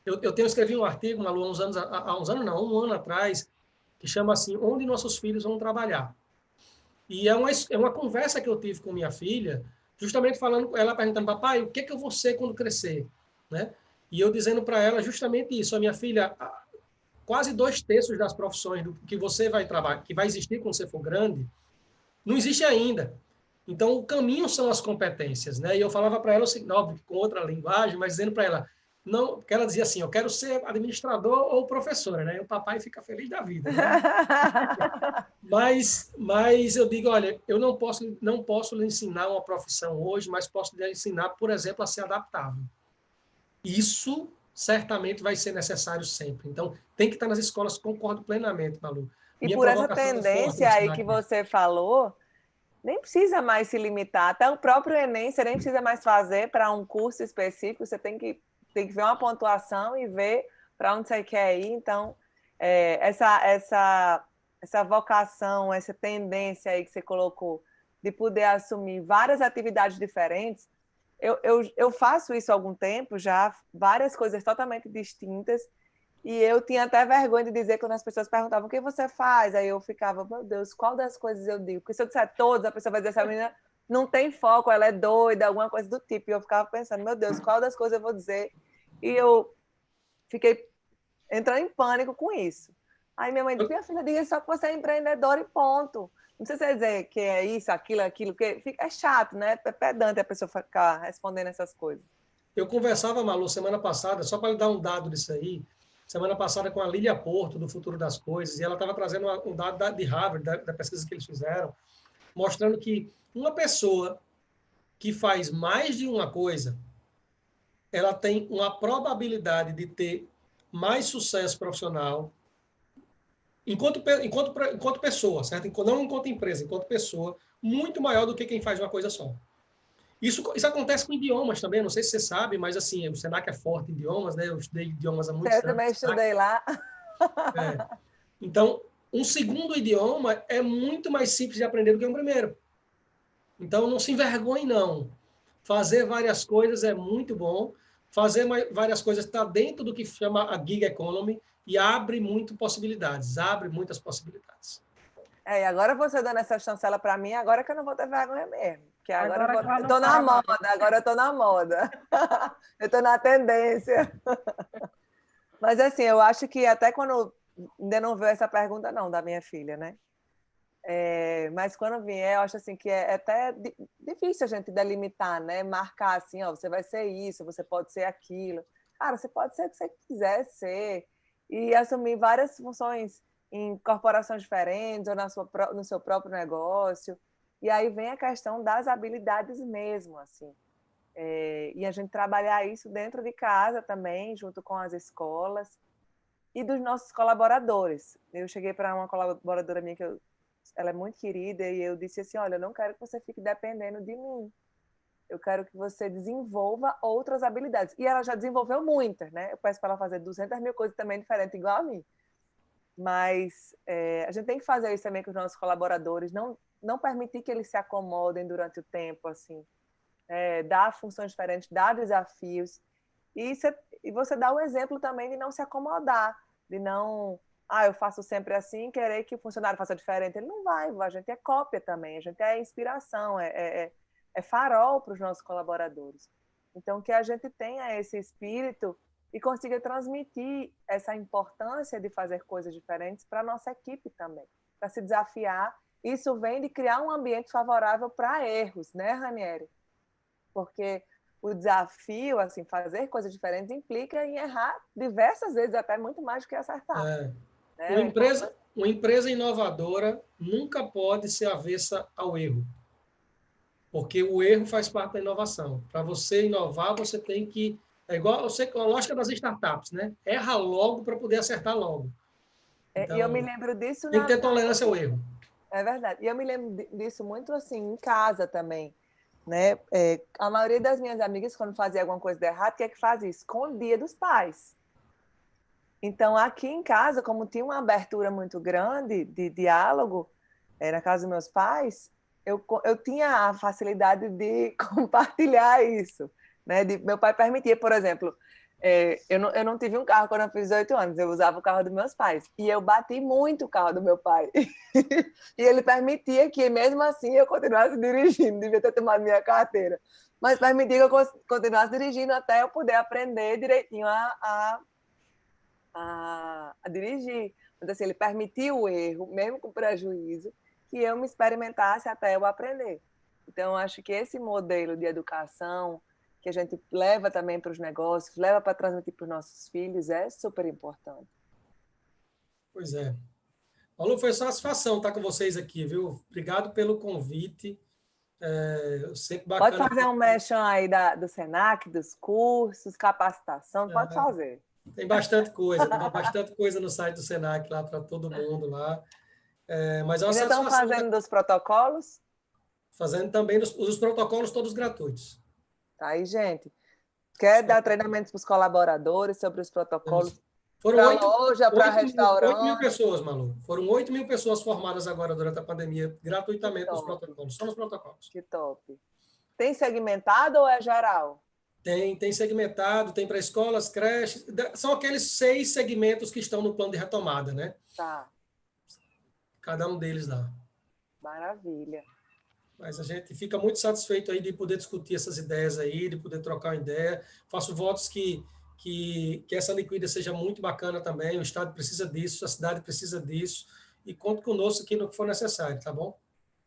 Eu escrevi um artigo, Malu, há um ano atrás, que chama assim, Onde Nossos Filhos Vão Trabalhar. E é uma conversa que eu tive com minha filha, justamente ela perguntando, papai, o que eu vou ser quando crescer? Né? E eu dizendo para ela justamente isso, a minha filha, quase 2/3 das profissões do que você vai trabalhar, que vai existir quando você for grande, não existe ainda. Então, o caminho são as competências, né? E eu falava para ela, assim, óbvio, com outra linguagem, mas dizendo para ela, não, porque ela dizia assim, eu quero ser administrador ou professora, né? E o papai fica feliz da vida, né? Mas eu digo, olha, eu não posso lhe ensinar uma profissão hoje, mas posso lhe ensinar, por exemplo, a ser adaptável. Isso certamente vai ser necessário sempre. Então, tem que estar nas escolas, concordo plenamente, Malu. E Minha por essa provocação é forte tendência nesse aí que daqui. você falou, nem precisa mais se limitar. Até o próprio Enem, você nem precisa mais fazer para um curso específico, você tem que ver uma pontuação e ver para onde você quer ir. Então, essa vocação, essa tendência aí que você colocou de poder assumir várias atividades diferentes, eu faço isso há algum tempo já, várias coisas totalmente distintas, e eu tinha até vergonha de dizer quando as pessoas perguntavam o que você faz, aí eu ficava, meu Deus, qual das coisas eu digo? Porque se eu disser todas, a pessoa vai dizer, essa menina não tem foco, ela é doida, alguma coisa do tipo, e eu ficava pensando, meu Deus, qual das coisas eu vou dizer? E eu fiquei entrando em pânico com isso. Aí minha mãe disse, minha filha, diga só que você é empreendedora e ponto. Não precisa dizer que é isso, aquilo, porque é chato, né? É pedante a pessoa ficar respondendo essas coisas. Eu conversava, Malu, semana passada, só para lhe dar um dado disso aí, semana passada com a Lília Porto, do Futuro das Coisas, e ela estava trazendo um dado de Harvard, da pesquisa que eles fizeram, mostrando que uma pessoa que faz mais de uma coisa, ela tem uma probabilidade de ter mais sucesso profissional enquanto pessoa, certo? Não enquanto empresa, enquanto pessoa, muito maior do que quem faz uma coisa só. Isso acontece com idiomas também, não sei se você sabe, mas assim, o Senac é forte em idiomas, né? Eu estudei idiomas há muitos Eu anos. também estudei lá. É. Então, um segundo idioma é muito mais simples de aprender do que um primeiro. Então, não se envergonhe, não. Fazer várias coisas é muito bom. Fazer várias coisas está dentro do que chama a gig economy e abre muitas possibilidades. E agora você dando essa chancela para mim, agora que eu não vou ter vergonha mesmo. Porque agora eu não tô na para mais. moda, agora eu tô na moda. Eu tô na tendência. Mas assim, eu acho que até quando ainda não veio essa pergunta não da minha filha, né? Mas quando vier, eu acho assim que é até difícil a gente delimitar, né? Marcar assim, ó, você vai ser isso, você pode ser aquilo. Cara, você pode ser o que você quiser ser e assumir várias funções em corporações diferentes ou no seu próprio negócio. E aí vem a questão das habilidades mesmo, assim. E a gente trabalhar isso dentro de casa também, junto com as escolas e dos nossos colaboradores. Eu cheguei para uma colaboradora minha ela é muito querida e eu disse assim, olha, eu não quero que você fique dependendo de mim. Eu quero que você desenvolva outras habilidades. E ela já desenvolveu muitas, né? Eu peço para ela fazer 200 mil coisas também diferentes, igual a mim. Mas a gente tem que fazer isso também com os nossos colaboradores, não permitir que eles se acomodem durante o tempo, assim. Dar funções diferentes, dar desafios. E você dá o exemplo também de não se acomodar, de não... eu faço sempre assim, querer que o funcionário faça diferente. Ele não vai, a gente é cópia também, a gente é inspiração, é farol para os nossos colaboradores. Então, que a gente tenha esse espírito e consiga transmitir essa importância de fazer coisas diferentes para a nossa equipe também, para se desafiar. Isso vem de criar um ambiente favorável para erros, né, Ranieri? Porque o desafio, assim, fazer coisas diferentes implica em errar diversas vezes, até muito mais do que acertar. Né? Uma empresa inovadora nunca pode ser avessa ao erro, porque o erro faz parte da inovação. Para você inovar, você tem que... É igual a lógica das startups, né? Erra logo para poder acertar logo. Então, e eu me lembro disso... Tem que ter tolerância ao erro. É verdade. E eu me lembro disso muito assim, em casa também. Né? A maioria das minhas amigas, quando fazia alguma coisa de errado, o que é que fazia? Escondia dos pais. Então, aqui em casa, como tinha uma abertura muito grande de diálogo, na casa dos meus pais, eu tinha a facilidade de compartilhar isso. Né? Meu pai permitia, por exemplo, eu não tive um carro quando eu fiz 18 anos, eu usava o carro dos meus pais. E eu bati muito o carro do meu pai. E ele permitia que, mesmo assim, eu continuasse dirigindo. Devia ter tomado minha carteira. Mas permitia que eu continuasse dirigindo até eu poder aprender direitinho a a dirigir. Então, assim, ele permitiu o erro, mesmo com prejuízo, que eu me experimentasse até eu aprender. Então, eu acho que esse modelo de educação que a gente leva também para os negócios, leva para transmitir para os nossos filhos, é super importante. Pois é. Malu, foi satisfação estar com vocês aqui, viu? Obrigado pelo convite. Sempre Pode bacana. fazer um merchan aí do Senac, dos cursos, capacitação, pode fazer. Tem bastante coisa no site do Senac lá para todo mundo lá. Mas é uma Ainda estão satisfação fazendo dos protocolos? fazendo também os protocolos todos gratuitos. Tá aí, gente. Quer dar treinamentos para os colaboradores sobre os protocolos Foram para loja, para 8 restaurante? mil pessoas, Malu. Foram 8 mil pessoas formadas agora durante a pandemia, gratuitamente nos protocolos. Só nos protocolos. Que top. Tem segmentado ou é geral? Tem segmentado, tem para escolas, creches. São aqueles 6 segmentos que estão no plano de retomada, né? Tá. Cada um deles lá. Maravilha. Mas a gente fica muito satisfeito aí de poder discutir essas ideias aí, de poder trocar uma ideia. Faço votos que essa liquida seja muito bacana também. O Estado precisa disso, a cidade precisa disso. E conte conosco aqui no que for necessário, tá bom?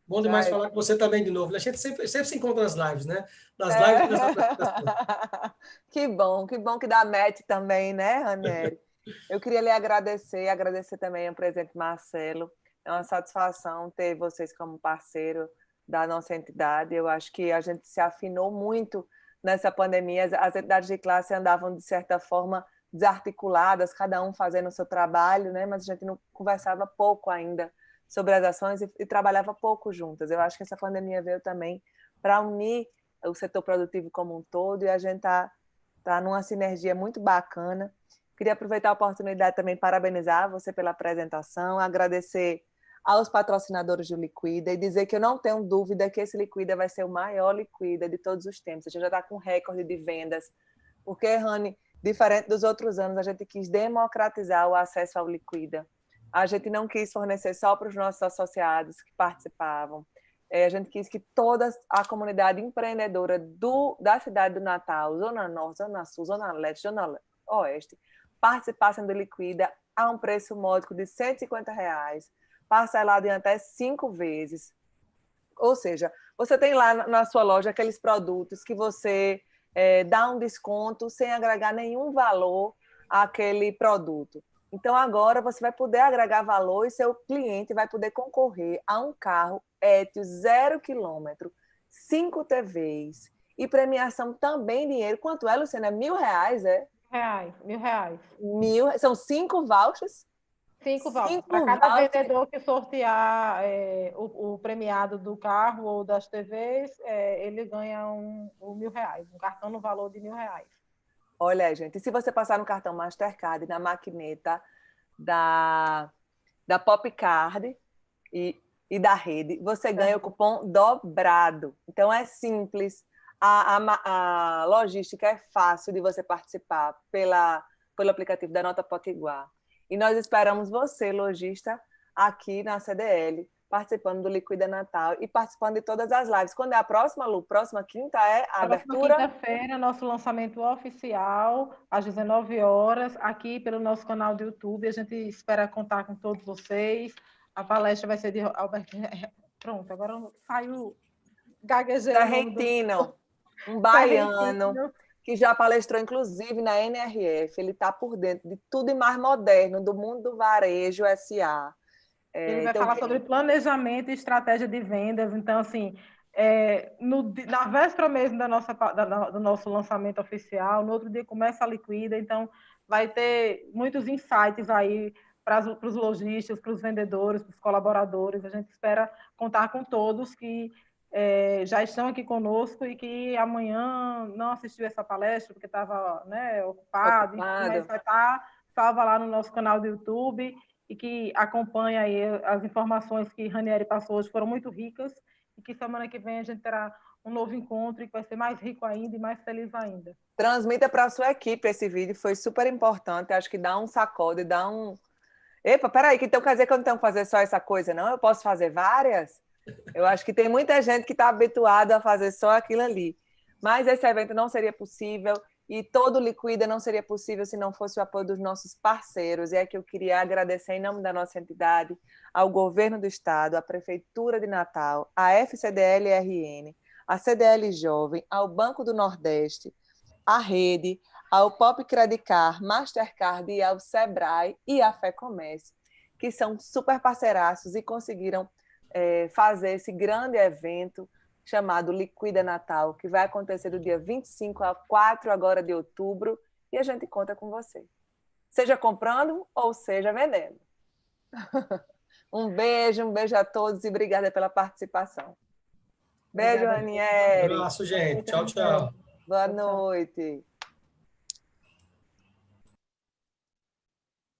Bom demais falar com você também de novo. A gente sempre se encontra nas lives, né? Nas lives e nas apresentações. Que bom que dá match também, né, Ranieri? Eu queria lhe agradecer também ao presidente Marcelo. É uma satisfação ter vocês como parceiro da nossa entidade. Eu acho que a gente se afinou muito nessa pandemia. As entidades de classe andavam, de certa forma, desarticuladas, cada um fazendo o seu trabalho, né? Mas a gente não conversava pouco ainda sobre as ações e trabalhava pouco juntas. Eu acho que essa pandemia veio também para unir o setor produtivo como um todo e a gente tá numa sinergia muito bacana. Queria aproveitar a oportunidade também parabenizar você pela apresentação, agradecer aos patrocinadores do Liquida e dizer que eu não tenho dúvida que esse Liquida vai ser o maior Liquida de todos os tempos. A gente já está com recorde de vendas, porque, Rani, diferente dos outros anos, a gente quis democratizar o acesso ao Liquida. A gente não quis fornecer só para os nossos associados que participavam. A gente quis que toda a comunidade empreendedora da cidade do Natal, Zona Norte, Zona Sul, Zona Leste, Zona Oeste, participassem do Liquida a um preço módico de R$ 150, parcelado em até 5 vezes. Ou seja, você tem lá na sua loja aqueles produtos que você dá um desconto sem agregar nenhum valor àquele produto. Então, agora você vai poder agregar valor e seu cliente vai poder concorrer a um carro Etios 0 km, 5 TVs e premiação também em dinheiro. Quanto é, Luciana? É R$ 1.000, é? R$ 1.000. São 5 vouchers? 5 vouchers. Para cada vendedor que sortear o premiado do carro ou das TVs, ele ganha R$ 1.000, um cartão no valor de R$ 1.000. Olha, gente, e se você passar no cartão Mastercard, na maquineta da Popcard e da rede, você ganha o cupom dobrado. Então, é simples. A logística é fácil de você participar pelo aplicativo da Nota Potiguar. E nós esperamos você, lojista, aqui na CDL, participando do Liquida Natal e participando de todas as lives. Quando é a próxima, Lu? Próxima quinta é a abertura? Quinta-feira, nosso lançamento oficial, às 19 horas, aqui pelo nosso canal do YouTube. A gente espera contar com todos vocês. A palestra vai ser de Alberto... Pronto, agora saiu gaguejei. Argentino, um baiano, que já palestrou, inclusive, na NRF. Ele está por dentro de tudo e mais moderno do mundo do varejo SA. Ele vai falar sobre planejamento e estratégia de vendas. Então, assim, na véspera mesmo do nosso lançamento oficial, no outro dia começa a liquida, então vai ter muitos insights aí para os lojistas, para os vendedores, para os colaboradores. A gente espera contar com todos que já estão aqui conosco e que amanhã não assistiu essa palestra porque estava ocupado, mas vai estar salva lá no nosso canal do YouTube e que acompanha aí as informações que Ranieri passou hoje, foram muito ricas, e que semana que vem a gente terá um novo encontro e que vai ser mais rico ainda e mais feliz ainda. Transmita para a sua equipe esse vídeo, foi super importante, acho que dá um sacode, dá um... Epa, peraí, que então quer dizer que eu não tenho que fazer só essa coisa, não? Eu posso fazer várias? Eu acho que tem muita gente que está habituada a fazer só aquilo ali. Mas esse evento não seria possível E todo o Liquida não seria possível se não fosse o apoio dos nossos parceiros. E é que eu queria agradecer, em nome da nossa entidade, ao Governo do Estado, à Prefeitura de Natal, à FCDL-RN, à CDL Jovem, ao Banco do Nordeste, à Rede, ao Pop Credicar, Mastercard e ao Sebrae e à Fé Comércio, que são super parceiraços e conseguiram fazer esse grande evento chamado Liquida Natal, que vai acontecer do dia 25 a 4 agora de outubro, e a gente conta com você. Seja comprando ou seja vendendo. Um beijo a todos e obrigada pela participação. Beijo, Obrigada. Um Aniele. abraço, gente. Tchau, tchau. Boa noite.